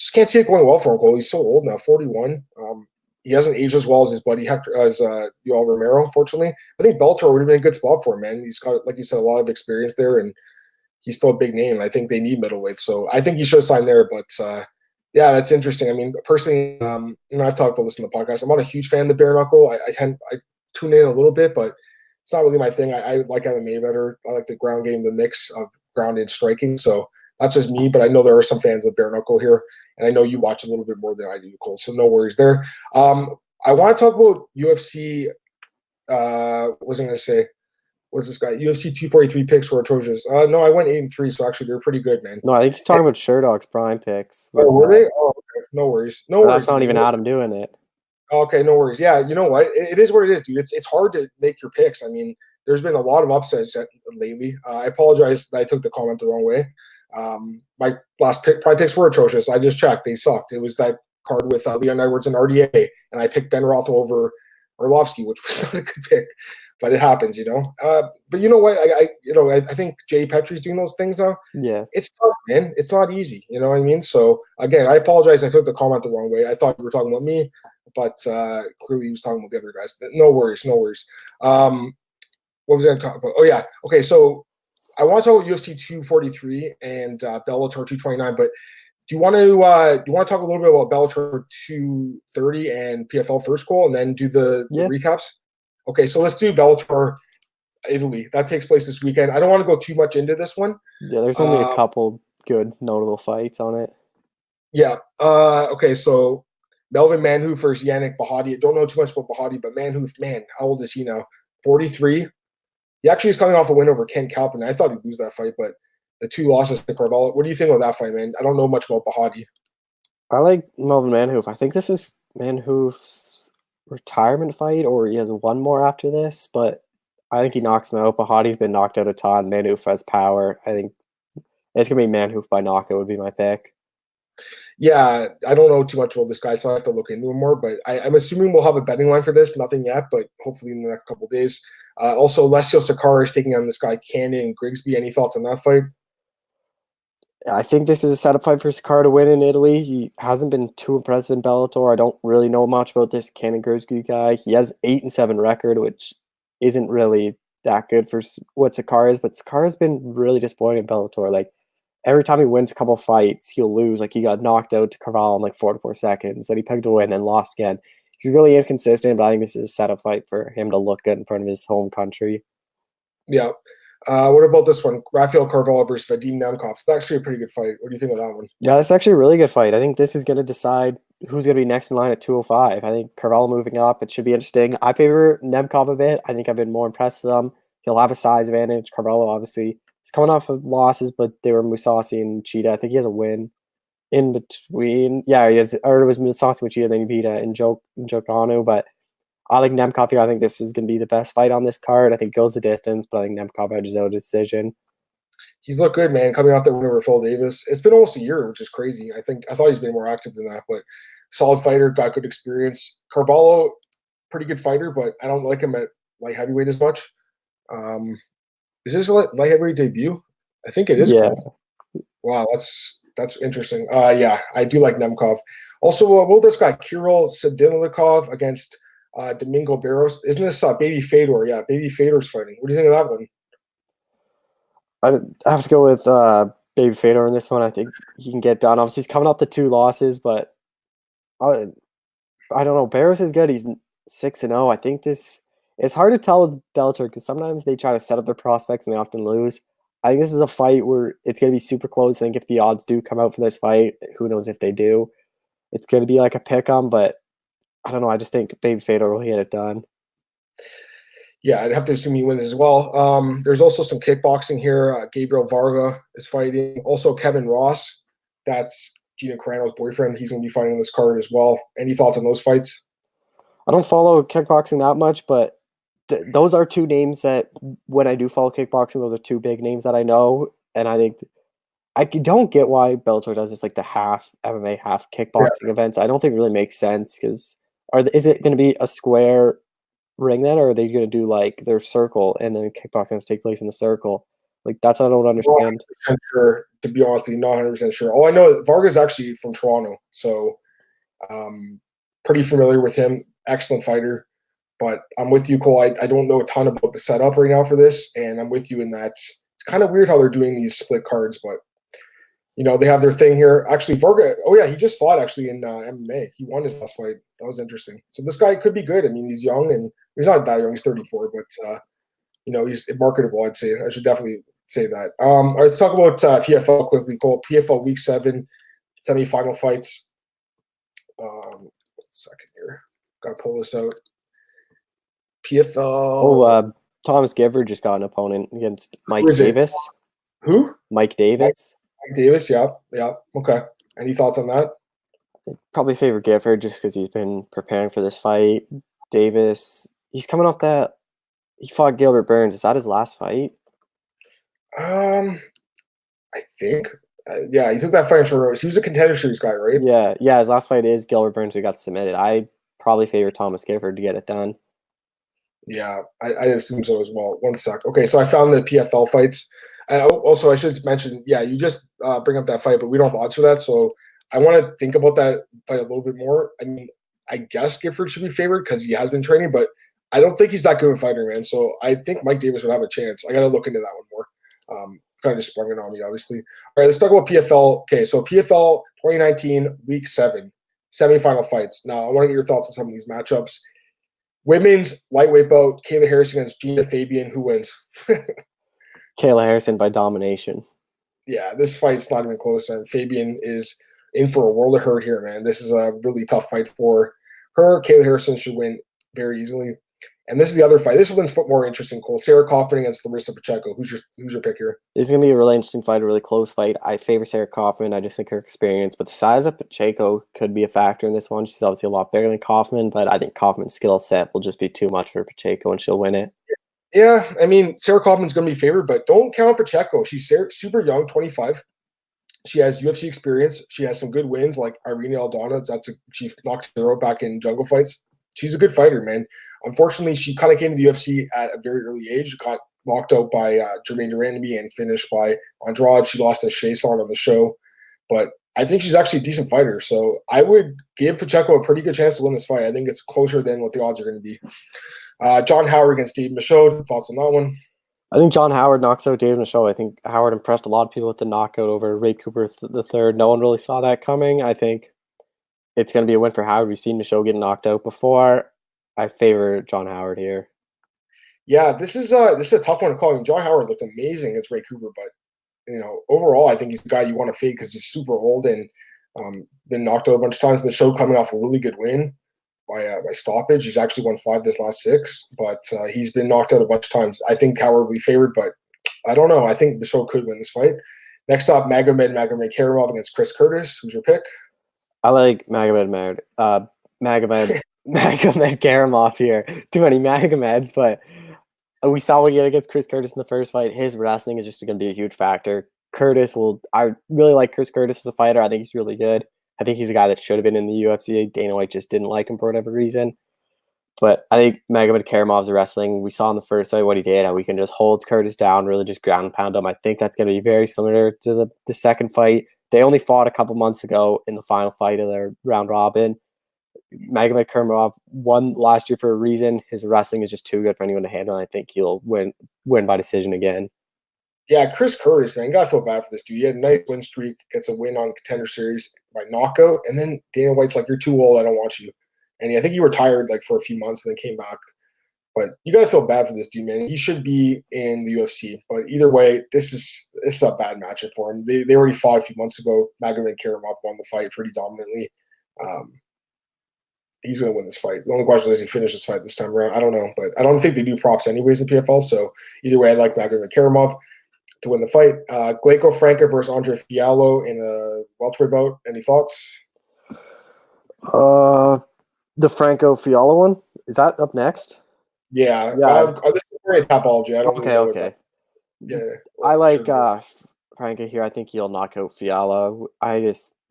Just can't see it going well for him, Cole. He's so old now, 41. He hasn't aged as well as his buddy Hector, as Yoel Romero, unfortunately. I think Bellator would have been a good spot for him, man. He's got, like you said, a lot of experience there, and he's still a big name. I think they need middleweight, so I think he should have signed there. But yeah, that's interesting. I mean, personally, I've talked about this in the podcast. I'm not a huge fan of the bare knuckle. I tune in a little bit, but it's not really my thing. I like MMA better. I like the ground game, the mix of ground and striking. So that's just me, but I know there are some fans of bare knuckle here, and I know you watch a little bit more than I do, Cole. So no worries there. I want to talk about UFC. What was I going to say? What's this guy? UFC 243 picks were atrocious. No, I went 8-3, so actually they're pretty good, man. No, I think he's talking about Sherdog's prime picks. Oh, were they? Oh, okay. No worries. No worries. That's not even Adam doing it. Okay, no worries. Yeah, you know what? It is what it is, dude. It's hard to make your picks. I mean, there's been a lot of upsets lately. I apologize that I took the comment the wrong way. My last prime picks were atrocious. I just checked. They sucked. It was that card with Leon Edwards and RDA, and I picked Ben Roth over Arlovsky, which was not a good pick. But it happens, But you know what? I think Jay Petrie's doing those things now. Yeah. It's tough, man. It's not easy. You know what I mean? So, again, I apologize. I took the comment the wrong way. I thought you were talking about me, but clearly he was talking about the other guys. No worries. What was I going to talk about? Oh, yeah. Okay, so I want to talk about UFC 243 and Bellator 229, but do you want to talk a little bit about Bellator 230 and PFL first, Cole, and then do the recaps? Okay, so let's do Bellator Italy. That takes place this weekend. I don't want to go too much into this one. Yeah, there's only a couple good notable fights on it. Yeah. Okay, so Melvin Manhoef versus Yannick Bahati. I don't know too much about Bahati, but Manhoef, man, how old is he now? 43. He actually is coming off a win over Ken Calpin. I thought he'd lose that fight, but the 2 losses to Carvalho. What do you think about that fight, man? I don't know much about Bahati. I like Melvin Manhoef. I think this is Manhoef's retirement fight, or he has one more after this, but I think he knocks him out. Bahati's been knocked out a ton. Manhoef has power. I think it's going to be Manhoef by knockout would be my pick. Yeah, I don't know too much about this guy, so I have to look into him more, but I'm assuming we'll have a betting line for this. Nothing yet, but hopefully in the next couple of days. Also, Alessio Sakara is taking on this guy, Cannon Grigsby. Any thoughts on that fight? I think this is a setup fight for Sakara to win in Italy. He hasn't been too impressive in Bellator. I don't really know much about this Cannon Grigsby guy. He has 8-7 record, which isn't really that good for what Sakara is, but Sakara's been really disappointing in Bellator. Like, every time he wins a couple fights, he'll lose. Like, he got knocked out to Carvalho in like 4 to 4 seconds. Then he picked a win and lost again. He's really inconsistent, but I think this is a setup fight for him to look good in front of his home country. Yeah. What about this one? Rafael Carvalho versus Vadim Nemkov. It's actually a pretty good fight. What do you think of that one? Yeah, that's actually a really good fight. I think this is going to decide who's going to be next in line at 205. I think Carvalho moving up. It should be interesting. I favor Nemkov a bit. I think I've been more impressed with him. he'll have a size advantage. Carvalho obviously is coming off of losses, but they were Mousasi and Cheetah. I think he has a win in between. Yeah, he has, or it was Mousasi with Cheetah, then he beat Njoku. But I like Nemkov here. I think this is going to be the best fight on this card. I think it goes the distance, but I think Nemkov edges out a decision. He's looked good, man, coming off that win over Phil Davis. It's been almost a year, which is crazy. I thought he's been more active than that, but solid fighter, got good experience. Carvalho, pretty good fighter, but I don't like him at light heavyweight as much. Is this a light heavyweight debut? I think it is. Yeah. Cool. Wow, that's interesting. Yeah, I do like Nemkov. Also, well, there's got Kirill Sadilnikov against Domingo Barros. Isn't this Baby Fedor? Yeah, Baby Fedor's fighting. What do you think of that one? I have to go with Baby Fedor in this one. I think he can get done. Obviously, he's coming off the 2 losses, but I don't know. Barros is good. He's 6-0. I think it's hard to tell with Bellator because sometimes they try to set up their prospects and they often lose. I think this is a fight where it's going to be super close. I think if the odds do come out for this fight, who knows if they do. It's going to be like a pick-em, but I don't know. I just think Baby Fedor will get it done. Yeah, I'd have to assume he wins as well. There's also some kickboxing here. Gabriel Varga is fighting. Also, Kevin Ross. That's Gina Carano's boyfriend. He's going to be fighting this card as well. Any thoughts on those fights? I don't follow kickboxing that much, but those are 2 names that when I do follow kickboxing, those are 2 big names that I know. And I think I don't get why Bellator does this, like the half MMA, half kickboxing events. I don't think it really makes sense because is it going to be a square ring then, or are they going to do like their circle and then kickboxing has to take place in the circle? Like that's what I don't understand. Sure, to be honest, not 100% sure. All I know, Varga's actually from Toronto, so pretty familiar with him. Excellent fighter, but I'm with you, Cole. I don't know a ton about the setup right now for this, and I'm with you in that it's kind of weird how they're doing these split cards, but they have their thing here. Actually, Varga, he just fought actually in MMA. He won his last fight. That was interesting. So this guy could be good. I mean, he's young, and he's not that young. He's 34, but he's marketable. I'd say I should definitely say that. All right, let's talk about PFL quickly. Cole, PFL Week 7 semifinal fights. 1 second here. Got to pull this out. PFL. Oh, Thomas Gifford just got an opponent against Mike Davis. Who? Mike Davis. Mike Davis, yeah. Okay. Any thoughts on that? Probably favor Gifford just because he's been preparing for this fight. Davis, he's coming off that. He fought Gilbert Burns. Is that his last fight? I think. Yeah, he took that fight in short notice. He was a contender series guy, right? Yeah. His last fight is Gilbert Burns, who got submitted. I probably favor Thomas Gifford to get it done. Yeah, I assume so as well. 1 sec. Okay, so I found the PFL fights. Also, I should mention, you just bring up that fight, but we don't have odds for that, so I want to think about that fight a little bit more. I mean, I guess Gifford should be favored because he has been training, but I don't think he's that good of a fighter, man. So I think Mike Davis would have a chance. I got to look into that one more. Kind of just sprung it on me, obviously. All right, let's talk about PFL. Okay, so PFL 2019 Week 7 semifinal fights. Now, I want to get your thoughts on some of these matchups. Women's lightweight bout, Kayla Harrison against Gina Fabian. Who wins? Kayla Harrison by domination. Yeah, this fight's not even close. And Fabian is in for a world of hurt here, man. This is a really tough fight for her. Kayla Harrison should win very easily. And this is the other fight. This one's more interesting, Cole. Sarah Kaufman against Larissa Pacheco. Who's your pick here? This is going to be a really interesting fight, a really close fight. I favor Sarah Kaufman. I just think her experience. But the size of Pacheco could be a factor in this one. She's obviously a lot bigger than Kaufman, but I think Kaufman's skill set will just be too much for Pacheco, and she'll win it. Yeah, I mean, Sarah Kaufman's going to be favored, but don't count Pacheco. She's super young, 25. She has UFC experience. She has some good wins, like Irene Aldana. She knocked her out back in jungle fights. She's a good fighter, man. Unfortunately, she kind of came to the UFC at a very early age, got knocked out by Jermaine Durandamy and finished by Andrade. She lost to Shayson on the show. But I think she's actually a decent fighter. So I would give Pacheco a pretty good chance to win this fight. I think it's closer than what the odds are going to be. John Howard against Dave Michaud. Thoughts on that one? I think John Howard knocks out Dave Michaud. I think Howard impressed a lot of people with the knockout over Ray Cooper III. No one really saw that coming. I think it's going to be a win for Howard. We've seen Michaud get knocked out before. I favor John Howard here. Yeah, this is a tough one to call. I mean, John Howard looked amazing against Ray Cooper, but overall, I think he's the guy you want to fade because he's super old and been knocked out a bunch of times. Michaud coming off a really good win. by stoppage. He's actually won 5 of his last 6, but he's been knocked out a bunch of times. I think Howard will be favored, but I don't know. I think Michelle could win this fight. Next up, Magomed Karamov against Chris Curtis. Who's your pick? I like Magomed Karamov here. Too many Magomeds, but we saw what he did against Chris Curtis in the first fight. His wrestling is just going to be a huge factor. I really like Chris Curtis as a fighter. I think he's really good. I think he's a guy that should have been in the UFC. Dana White just didn't like him for whatever reason. But I think Magomed Karamov's wrestling, we saw in the first fight what he did, how we can just hold Curtis down, really just ground and pound him. I think that's going to be very similar to the second fight. They only fought a couple months ago in the final fight of their round robin. Magomed Karamov won last year for a reason. His wrestling is just too good for anyone to handle. And I think he'll win by decision again. Yeah, Chris Curtis, man, gotta feel bad for this dude. He had a nice win streak, gets a win on Contender Series by knockout, and then Dana White's like, "You're too old. I don't want you." And I think he retired like for a few months and then came back. But you gotta feel bad for this dude, man. He should be in the UFC. But either way, this is a bad matchup for him. They already fought a few months ago. Magomed Karamov won the fight pretty dominantly. He's going to win this fight. The only question is, he finish this fight this time around? I don't know, but I don't think they do props anyways in PFL. So either way, I like Magomed Karamov to win the fight. Glaico Franca versus Andre Fiallo in a welterweight bout. Any thoughts? The Franco Fiallo one, is that up next? Yeah. This is very topology. I don't Okay. Yeah. I like Franca here. I think he'll knock out Fiallo.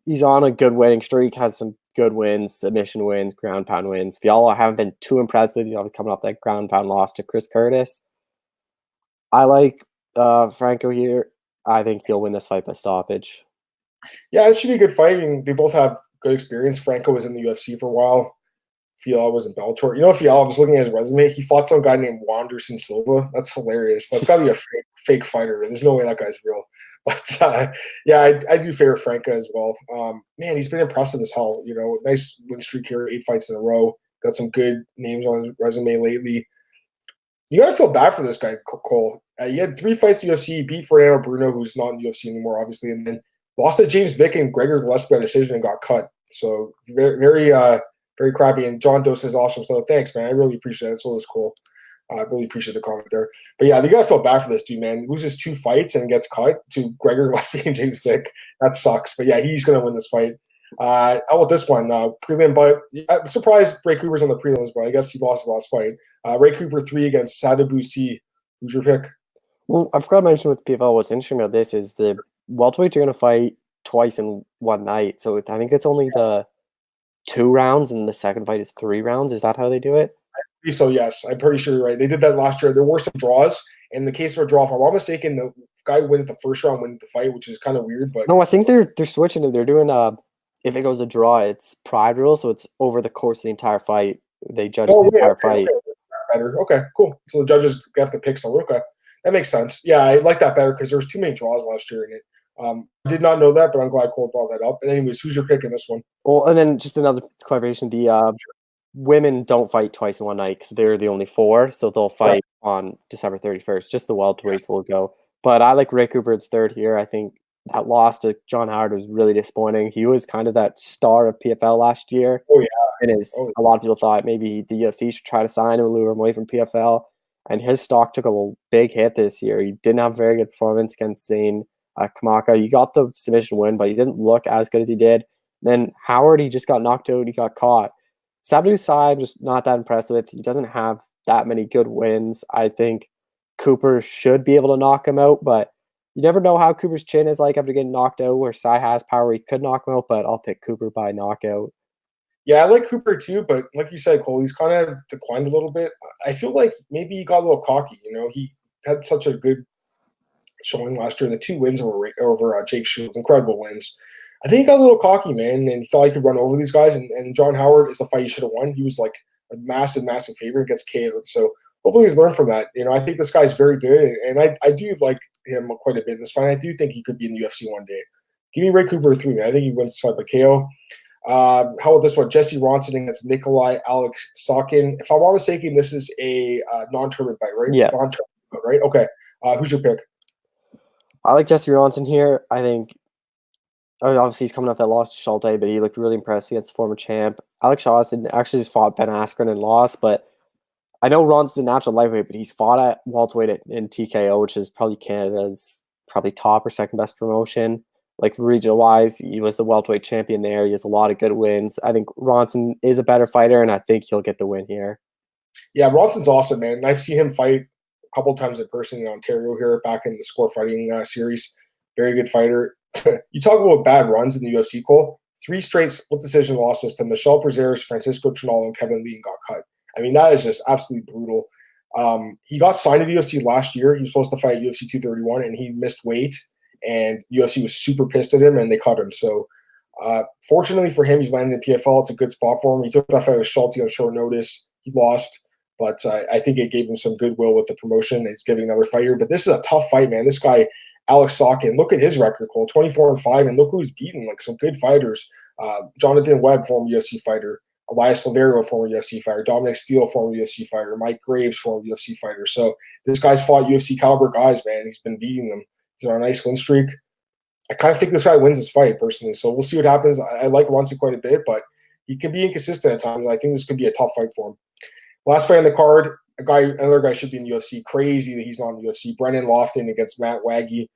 He's on a good winning streak, has some good wins, submission wins, ground pound wins. Fiallo, I haven't been too impressed with. He's always coming off that ground pound loss to Chris Curtis. I like Franco here. I think he'll win this fight by stoppage. Yeah, it should be a good fight. I mean, they both have good experience. Franco was in the UFC for a while. Fiallo was in Bellator. You know, Fiallo, I'm just looking at his resume, he fought some guy named Wanderson Silva. That's hilarious. That's got to be a fake fighter. There's no way that guy's real. But, yeah, I do favor Franca as well. Man, he's been impressive as hell. You know, nice win streak here, 8 fights in a row. Got some good names on his resume lately. You got to feel bad for this guy, Cole. He had 3 fights in the UFC. He beat Fernando Bruno, who's not in the UFC anymore, obviously, and then lost to James Vick and Gregor Gillespie by decision and got cut. So very crappy. And John Dawson is awesome. So thanks, man. I really appreciate it. So that's cool. I really appreciate the comment there. But yeah, you got to feel bad for this dude, man. He loses 2 fights and gets cut to Gregor Gillespie and James Vick. That sucks. But yeah, he's going to win this fight. How about this one? Prelim, but I'm surprised Ray Cooper's on the prelims, but I guess he lost his last fight. Ray Cooper 3 against Sadibou C. Who's your pick? Well, I forgot to mention with PFL, what's interesting about this is the welterweights are going to fight twice in one night. So I think it's only the 2 rounds and the second fight is 3 rounds. Is that how they do it? So yes, I'm pretty sure you're right. They did that last year. There were some draws. In the case of a draw, if I'm not mistaken, the guy who wins the first round wins the fight, which is kind of weird. But no, I think they're switching it. They're doing if it goes a draw, it's pride rule, so it's over the course of the entire fight. They judge the entire fight. Better. Okay, cool. So the judges have to pick someone. Okay, that makes sense. Yeah, I like that better because there was too many draws last year in it. I did not know that, but I'm glad Cole brought that up. And anyways, who's your pick in this one? Well, and then just another clarification: the women don't fight twice in one night because they're the only 4, so they'll fight on December 31st. Just the welterweights will go. But I like Ray Cooper III here. I think that loss to John Howard was really disappointing. He was kind of that star of PFL last year. Oh yeah, and a lot of people thought maybe the UFC should try to sign him and lure him away from PFL. And his stock took a big hit this year. He didn't have a very good performance against Zane Kamaka. He got the submission win, but he didn't look as good as he did. Then Howard, he just got knocked out. He got caught. Sabdou's side, just not that impressed with. He doesn't have that many good wins. I think Cooper should be able to knock him out, but you never know how Cooper's chin is like after getting knocked out, where Sai has power. He could knock him out, but I'll pick Cooper by knockout. Yeah, I like Cooper too, but like you said, Cole, he's kind of declined a little bit. I feel like maybe he got a little cocky. You know, he had such a good showing last year. The 2 wins over Jake Shields, incredible wins. I think he got a little cocky, man, and he thought he could run over these guys. And John Howard is the fight he should have won. He was like a massive favorite, gets KO'd. So hopefully he's learned from that. You know, I think this guy's very good, and I do like him quite a bit in this fight. I do think he could be in the UFC one day. Give me Ray Cooper 3, man. I think he wins this fight by KO. How about this one? Jesse Ronson against Nikolai Alexakin. If I'm not mistaken, this is a non-tournament fight, right? Yeah. Non-tournament fight, right? Okay. Who's your pick? I like Jesse Ronson here. I think Obviously, he's coming off that loss to Schulte, but he looked really impressive against the former champ. Alex Austin actually just fought Ben Askren and lost, but I know Ron's a natural lightweight, but he's fought at welterweight in TKO, which is probably Canada's probably top or second best promotion. Like regional wise, he was the welterweight champion there. He has a lot of good wins. I think Ronson is a better fighter, and I think he'll get the win here. Yeah, Ronson's awesome, man. I've seen him fight a couple times in person in Ontario here, back in the Score Fighting series. Very good fighter. You talk about bad runs in the UFC, Cole. 3 straight split decision losses to Michelle Prazeres, Francisco Trinaldo, and Kevin Lee, and got cut. I mean, that is just absolutely brutal. He got signed to the UFC last year. He was supposed to fight UFC 231, and he missed weight, and UFC was super pissed at him, and they cut him. So, fortunately for him, he's landed in PFL. It's a good spot for him. He took that fight with Schulte on short notice. He lost, but I think it gave him some goodwill with the promotion. He's giving another fighter. But this is a tough fight, man. This guy, Alex Sokin, look at his record, Cole, 24-5, and look who's beaten, like some good fighters. Jonathan Webb, former UFC fighter. Elias Silverio, former UFC fighter. Dominic Steele, former UFC fighter. Mike Graves, former UFC fighter. So this guy's fought UFC caliber guys, man. He's been beating them. He's on a nice win streak. I kind of think this guy wins this fight, personally. So we'll see what happens. I like Ronson quite a bit, but he can be inconsistent at times. I think this could be a tough fight for him. Last fight on the card, another guy should be in the UFC. Crazy that he's not in the UFC. Brendan Lofton against Matt Waggy.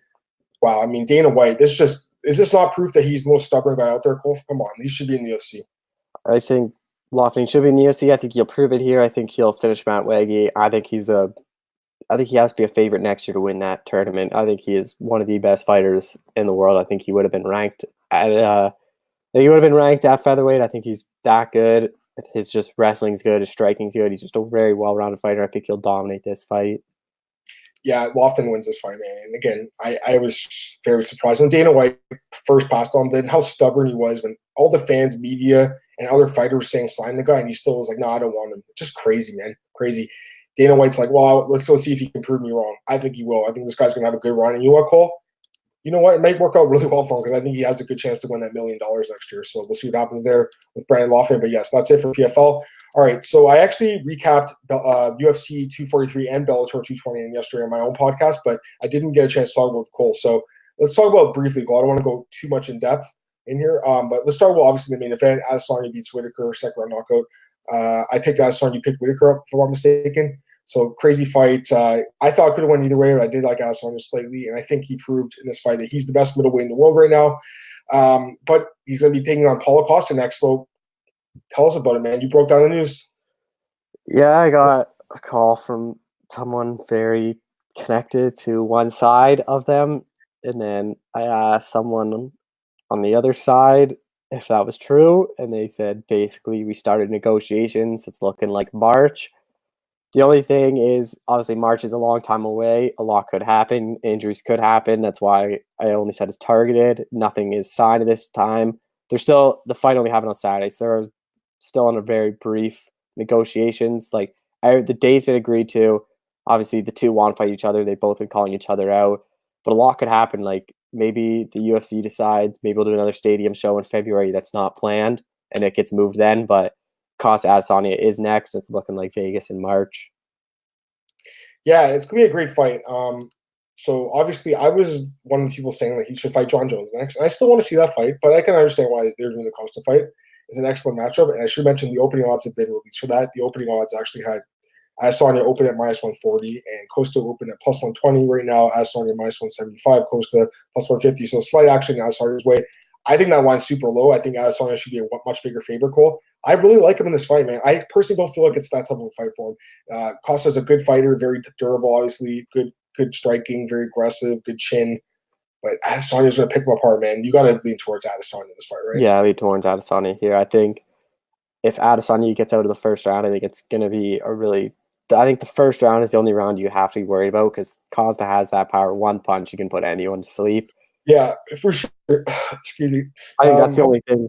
Wow, I mean, Dana White, is this not proof that he's the most stubborn guy out there, Cole? Come on, he should be in the UFC. I think Lofton should be in the UFC. I think he'll prove it here. I think he'll finish Matt Waggy. I think he has to be a favorite next year to win that tournament. I think he is one of the best fighters in the world. I think he would have been ranked at featherweight. I think he's that good. His just wrestling's good. His striking's good. He's just a very well-rounded fighter. I think he'll dominate this fight. Yeah, Lofton wins this fight, man. And again, I was very surprised when Dana White first passed on him, and how stubborn he was when all the fans, media, and other fighters were saying sign the guy, and he still was like, no, I don't want him. Just crazy, man. Crazy. Dana White's like, well, let's go see if he can prove me wrong. I think he will. I think this guy's going to have a good run. And you know what, Cole? You know what? It might work out really well for him because I think he has a good chance to win that $1 million next year. So we'll see what happens there with Brandon Lofton. But yes, that's it for PFL. All right, so I actually recapped the UFC 243 and Bellator 220 yesterday on my own podcast, but I didn't get a chance to talk about with Cole. So let's talk about it briefly, Cole. I don't want to go too much in depth in here, but let's start with obviously the main event. Adesanya beats Whitaker, second round knockout. I picked Adesanya, you picked Whitaker up, if I'm not mistaken. So crazy fight. I thought it could have went either way, but I did like Adesanya slightly, and I think he proved in this fight that he's the best middleweight in the world right now. But he's going to be taking on Paulo Costa next, so tell us about it, man. You broke down the news. Yeah, I got a call from someone very connected to one side of them, and then I asked someone on the other side if that was true, and they said basically we started negotiations. It's looking like March. The only thing is, obviously, March is a long time away. A lot could happen. Injuries could happen. That's why I only said it's targeted. Nothing is signed at this time. The fight only happened on Saturday, so they're still under very brief negotiations. Like, the date's been agreed to. Obviously, the two want to fight each other. They've both been calling each other out. But a lot could happen. Like, maybe the UFC decides, maybe we'll do another stadium show in February that's not planned, and it gets moved then. But Costa Adesanya is next. It's looking like Vegas in March. Yeah, it's going to be a great fight. So obviously, I was one of the people saying that he should fight John Jones next. And I still want to see that fight, but I can understand why they're doing the Costa fight. It's an excellent matchup. And I should mention the opening odds have been released for that. The opening odds actually had Adesanya open at -140 and Costa open at +120 right now. Adesanya -175, Costa +150. So slight action in Adesanya's way. I think that line's super low. I think Adesanya should be a much bigger favorite, Cole. I really like him in this fight, man. I personally don't feel like it's that tough of a fight for him. Costa's a good fighter, very durable, obviously, good striking, very aggressive, good chin. But Adesanya's going to pick him apart, man. You got to lean towards Adesanya in this fight, right? Yeah, I lean towards Adesanya here. I think if Adesanya gets out of the first round, I think it's going to be I think the first round is the only round you have to be worried about because Costa has that power. One punch, you can put anyone to sleep. Yeah, for sure. Excuse me. I think that's the only thing.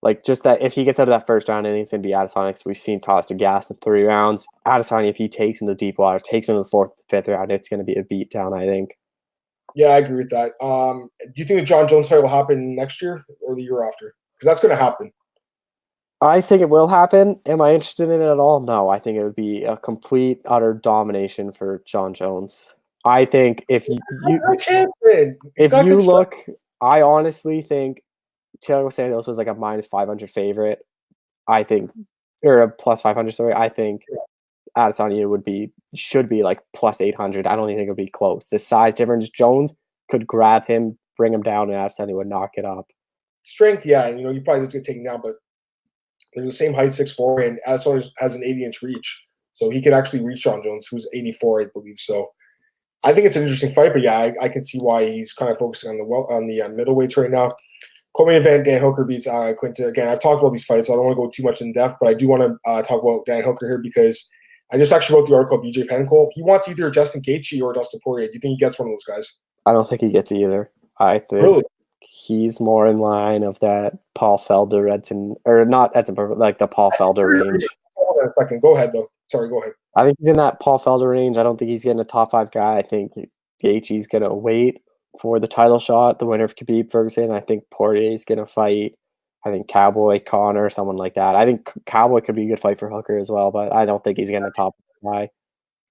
Like, just that if he gets out of that first round, I think it's going to be Adesanya because we've seen Costa gas in 3 rounds. Adesanya, if he takes him to deep water, takes him to the 4th, 5th round, it's going to be a beatdown, I think. Yeah, I agree with that. Do you think the John Jones fight will happen next year or the year after? Because that's going to happen. I think it will happen. Am I interested in it at all? No, I think it would be a complete, utter domination for John Jones. I think if you look, I honestly think Thiago Santos was like a minus 500 favorite. I think, or a plus 500. Sorry, I think Adesanya should be like plus 800. I don't even think it would be close. The size difference, Jones could grab him, bring him down, and Adesanya would knock it up. Strength, yeah, and you probably just get taken down, but they're the same height, 6'4", and Adesanya has an 80-inch reach, so he could actually reach John Jones, who's 84, I believe. So I think it's an interesting fight, but yeah, I can see why he's kind of focusing on the middleweights right now. Co-main event, Dan Hooker beats Quinta. Again, I've talked about these fights, so I don't want to go too much in depth, but I do want to talk about Dan Hooker here because I just actually wrote the article, BJ Pennicle. He wants either Justin Gaethje or Dustin Poirier. Do you think he gets one of those guys? I don't think he gets either. I think Really? he's more in line of that Paul Felder, Edson, or not Edson, but like the Paul Felder range. Hold on a second. Go ahead, though. Sorry, go ahead. I think he's in that Paul Felder range. I don't think he's getting a top 5 guy. I think Gaethje's going to wait for the title shot, the winner of Khabib Ferguson. I think Poirier's going to fight. I think Cowboy, Connor, someone like that. I think Cowboy could be a good fight for Hooker as well, but I don't think he's getting a top guy.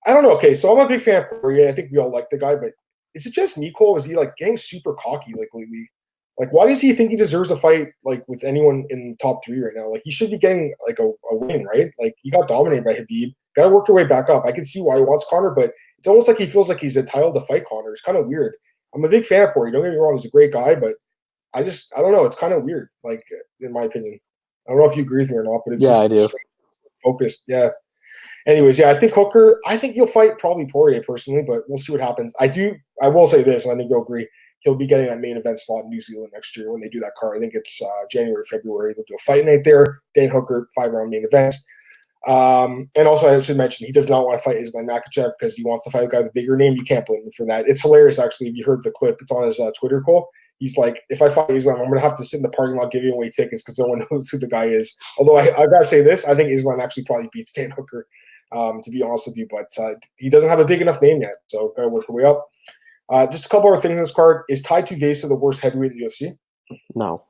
I don't know. Okay, so I'm a big fan of Poirier. I think we all like the guy, but is it just me, Cole? Is he like getting super cocky like lately? Like, why does he think he deserves a fight like with anyone in the top 3 right now? Like, he should be getting like a win, right? Like, he got dominated by Khabib. Got to work your way back up. I can see why he wants Connor, but it's almost like he feels like he's entitled to fight Connor. It's kind of weird. I'm a big fan of Poirier. Don't get me wrong; he's a great guy, but I don't know. It's kind of weird, like in my opinion. I don't know if you agree with me or not, but it's I do. Focused. Yeah. Anyways, yeah, I think Hooker. I think he'll fight probably Poirier personally, but we'll see what happens. I will say this, and I think you'll agree. He'll be getting that main event slot in New Zealand next year when they do that card. I think it's January, February. They'll do a fight night there. Dan Hooker, 5-round main event. And also, I should mention, he does not want to fight Islam Makhachev because he wants to fight a guy with a bigger name. You can't blame him for that. It's hilarious, actually. If you heard the clip, it's on his Twitter call. He's like, if I fight Islam, I'm going to have to sit in the parking lot giving away tickets because no one knows who the guy is. Although I got to say this, I think Islam actually probably beats Dan Hooker, to be honest with you. But he doesn't have a big enough name yet, so got to work our way up. Just a couple other things in this card. Is Tai Tuivasa the worst heavyweight in the UFC? No.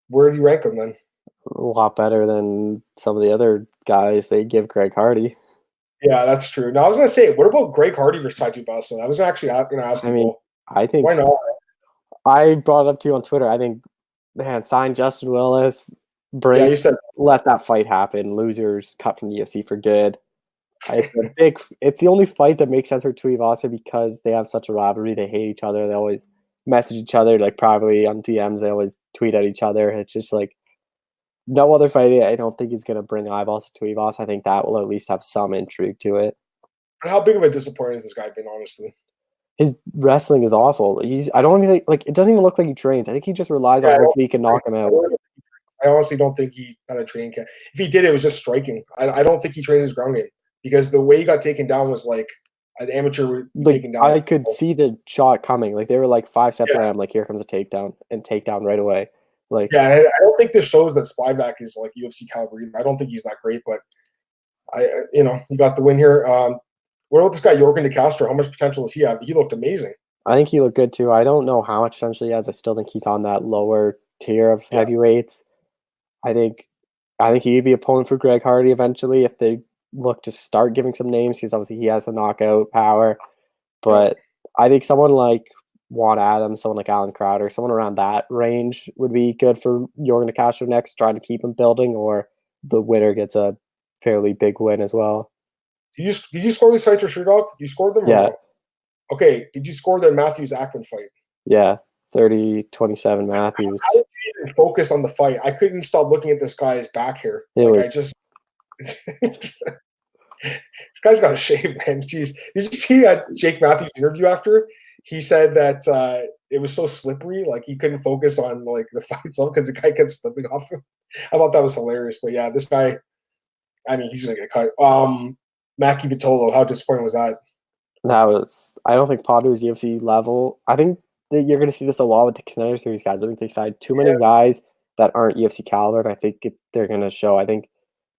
Where do you rank him then? A lot better than some of the other guys they give Greg Hardy. Yeah, that's true. Now, I was going to say, what about Greg Hardy versus Tai Tuivasa? I was actually going to ask you. I mean, I think why not? I brought it up to you on Twitter. I think, man, sign Justin Willis. You said let that fight happen. Losers cut from the UFC for good. It's the only fight that makes sense for Tuivasa because they have such a rivalry. They hate each other. They always message each other, like privately on DMs. They always tweet at each other. It's just like no other fight. I don't think is going to bring eyeballs to Tuivasa. I think that will at least have some intrigue to it. But how big of a disappointment has this guy been, honestly? His wrestling is awful. I don't even like it doesn't even look like he trains. I think he just relies on hopefully he can knock him out. I honestly don't think he had a training camp. If he did, it was just striking. I don't think he trains his ground game because the way he got taken down was like an amateur taken down. I could see the shot coming. Like they were like 5 steps around. Like here comes a takedown and takedown right away. Like I don't think this shows that Spivak is like UFC caliber either. I don't think he's that great, but he got the win here. What about this guy Yorgan De Castro? How much potential does he have? He looked amazing. I think he looked good too. I don't know how much potential he has. I still think he's on that lower tier of heavyweights. I think he'd be opponent for Greg Hardy eventually if they look to start giving some names because obviously he has a knockout power. But I think someone like Juan Adams, someone like Alan Crowder, someone around that range would be good for Yorgan De Castro next, trying to keep him building, or the winner gets a fairly big win as well. Did you score these fights or Sherdog? You scored them? Yeah. No? Okay. Did you score the Matthews-Ackman fight? Yeah. 30-27 Matthews. I didn't even focus on the fight. I couldn't stop looking at this guy's back hair. This guy's got a shave, man. Jeez. Did you see Jake Matthews' interview after? He said that it was so slippery, like he couldn't focus on like the fight itself because the guy kept slipping off him. I thought that was hilarious. But yeah, this guy, I mean, he's gonna get cut. Maki Pitolo, how disappointing was that? I don't think Potter is UFC level. I think that you're going to see this a lot with the Contender Series guys. I think they signed too many guys that aren't UFC caliber, and I think they're going to show. I think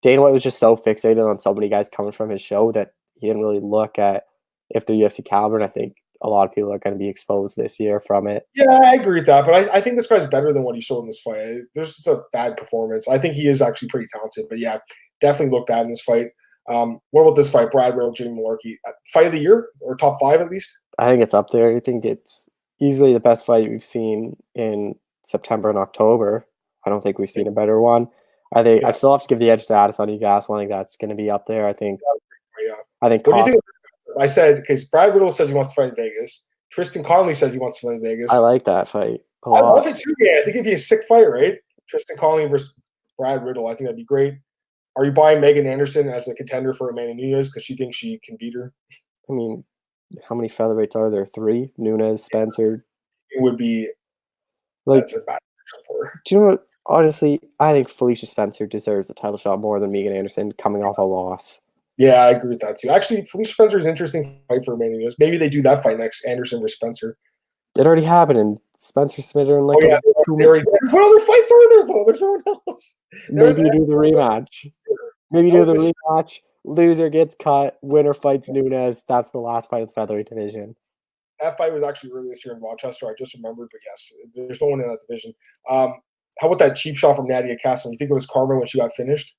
Dana White was just so fixated on so many guys coming from his show that he didn't really look at if they're UFC caliber, and I think a lot of people are going to be exposed this year from it. Yeah, I agree with that, but I think this guy's better than what he showed in this fight. There's just a bad performance. I think he is actually pretty talented, but yeah, definitely looked bad in this fight. What about this fight? Brad Riddle, Jimmy Malarkey. Fight of the year or top 5 at least? I think it's up there. I think it's easily the best fight we've seen in September and October. I don't think we've seen a better one. I think I'd still have to give the edge to Adesanya Gasol. I think that's going to be up there. I think. Yeah. I think. What do you think? I said because Brad Riddle says he wants to fight in Vegas. Tristan Connolly says he wants to fight in Vegas. I like that fight a I lot. love it too, man. I think it'd be a sick fight, right? Tristan Connolly versus Brad Riddle. I think that'd be great. Are you buying Megan Anderson as a contender for Amanda Nunes because she thinks she can beat her? I mean, how many featherweights are there? 3? Nunes, Spencer. It would be like. That's a bad picture for her. Do you know what? Honestly, I think Felicia Spencer deserves the title shot more than Megan Anderson coming off a loss. Yeah, I agree with that too. Actually, Felicia Spencer is an interesting fight for Amanda Nunes. Maybe they do that fight next, Anderson versus Spencer. It already happened, and Spencer submitted her in like what other fights are there though? There's no one else. Maybe do the rematch. Maybe do the rematch. Loser gets cut. Winner fights Nunes. That's the last fight of the featherweight division. That fight was actually earlier this year in Rochester. I just remembered, but yes, there's no one in that division. How about that cheap shot from Nadia Castle? You think it was karma when she got finished?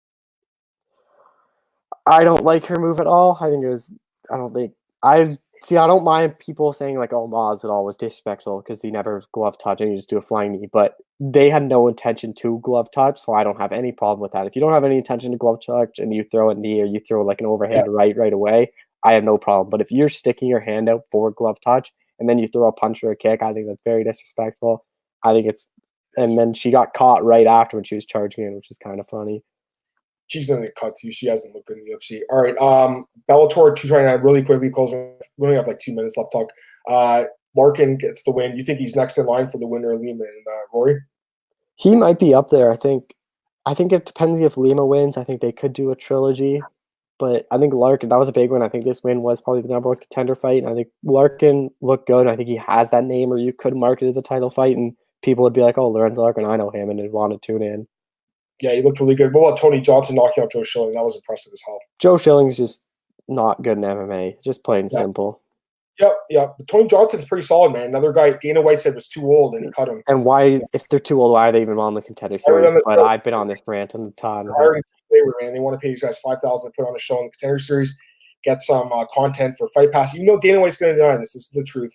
I don't like her move at all. I think it was. I don't mind people saying like, "Oh, Masvidal was disrespectful because he never glove touch and you just do a flying knee," but they had no intention to glove touch, so I don't have any problem with that. If you don't have any intention to glove touch and you throw a knee or you throw like an overhand right away, I have no problem. But if you're sticking your hand out for glove touch and then you throw a punch or a kick, I think that's very disrespectful. I think it's, and then she got caught right after when she was charging in, which is kind of funny. She's going to get cut too. She hasn't looked good in the UFC. All right. Bellator 229, really quickly, Cole. We only have like 2 minutes left to talk. Larkin gets the win. You think he's next in line for the winner of Lima and Rory? He might be up there. I think it depends if Lima wins. I think they could do a trilogy. But I think Larkin, that was a big one. I think this win was probably the number one contender fight. I think Larkin looked good. I think he has that name, or you could mark it as a title fight, and people would be like, "Oh, Lorenzo Larkin, I know him," and they'd want to tune in. Yeah, he looked really good. What about Tony Johnson knocking out Joe Schilling? That was impressive as hell. Joe Schilling's just not good in MMA. Just plain simple. Yep. But Tony Johnson's pretty solid, man. Another guy Dana White said was too old, and he cut him. And why, if they're too old, why are they even on the contender series? But I've been on this rant a ton. Man, they want to pay these guys $5,000 to put on a show in the contender series, get some content for Fight Pass. Even though Dana White's going to deny this is the truth.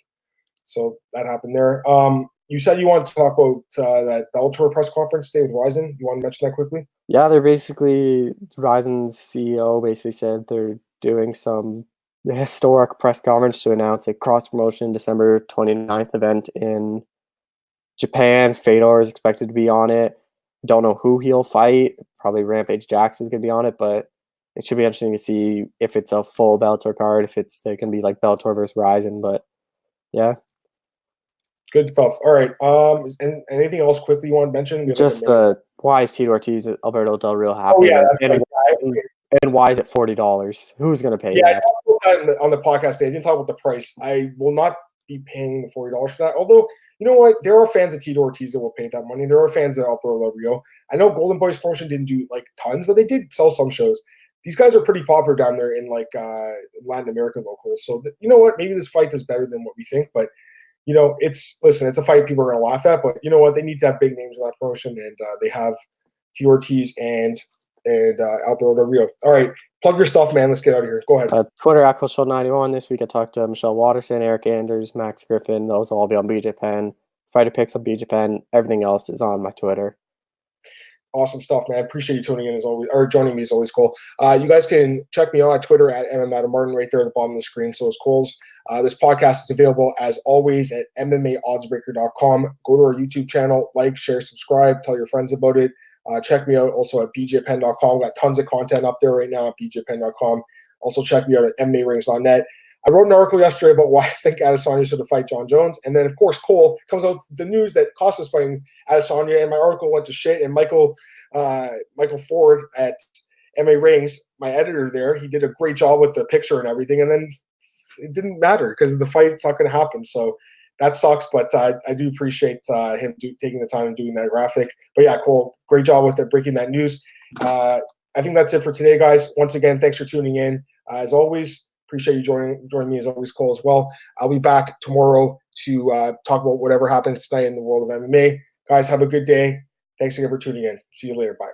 So that happened there. You said you wanted to talk about that Bellator press conference today with Ryzen. You want to mention that quickly? Yeah, they're basically, Ryzen's CEO basically said they're doing some historic press conference to announce a cross-promotion December 29th event in Japan. Fedor is expected to be on it. Don't know who he'll fight. Probably Rampage Jackson's going to be on it, but it should be interesting to see if it's a full Bellator card, if they're going to be like Bellator versus Ryzen, but yeah. Good stuff. All right. And anything else quickly you want to mention? Just why is Tito Ortiz and Alberto Del Rio happy? Oh, yeah. And why is it $40? Who's going to pay that? I talked about that on the podcast today. I didn't talk about the price. I will not be paying the $40 for that. Although, you know what? There are fans of Tito Ortiz that will pay that money. There are fans of Alberto Del Rio. I know Golden Boy's promotion didn't do like tons, but they did sell some shows. These guys are pretty popular down there in like Latin American locals. So, you know what? Maybe this fight is better than what we think, but you know, it's a fight people are going to laugh at, but you know what? They need to have big names in that promotion, and they have T. Ortiz and Alberto Del Rio. All right, plug your stuff, man. Let's get out of here. Go ahead. Twitter at ColeShelton91. This week I talked to Michelle Waterson, Eric Anders, Max Griffin. Those will all be on BJ Penn. Fighter picks on BJ Penn. Everything else is on my Twitter. Awesome stuff, man. I appreciate you tuning in as always, or joining me as always, Cole. You guys can check me out on Twitter at MMAOB right there at the bottom of the screen. So is Cole's. This podcast is available as always at MMAOddsbreaker.com. Go to our YouTube channel, like, share, subscribe, tell your friends about it. Check me out also at bjpenn.com. We've got tons of content up there right now at bjpenn.com. Also check me out at MMARings.net. I wrote an article yesterday about why I think Adesanya should have fight John Jones. And then, of course, Cole comes out with the news that Costa's fighting Adesanya, and my article went to shit. And Michael Ford at MA Rings, my editor there, he did a great job with the picture and everything. And then it didn't matter because the fight's not going to happen. So that sucks, but I do appreciate him taking the time and doing that graphic. But, yeah, Cole, great job with breaking that news. I think that's it for today, guys. Once again, thanks for tuning in. As always, appreciate you joining me as always, Cole, as well. I'll be back tomorrow to talk about whatever happens tonight in the world of MMA. Guys, have a good day. Thanks again for tuning in. See you later. Bye.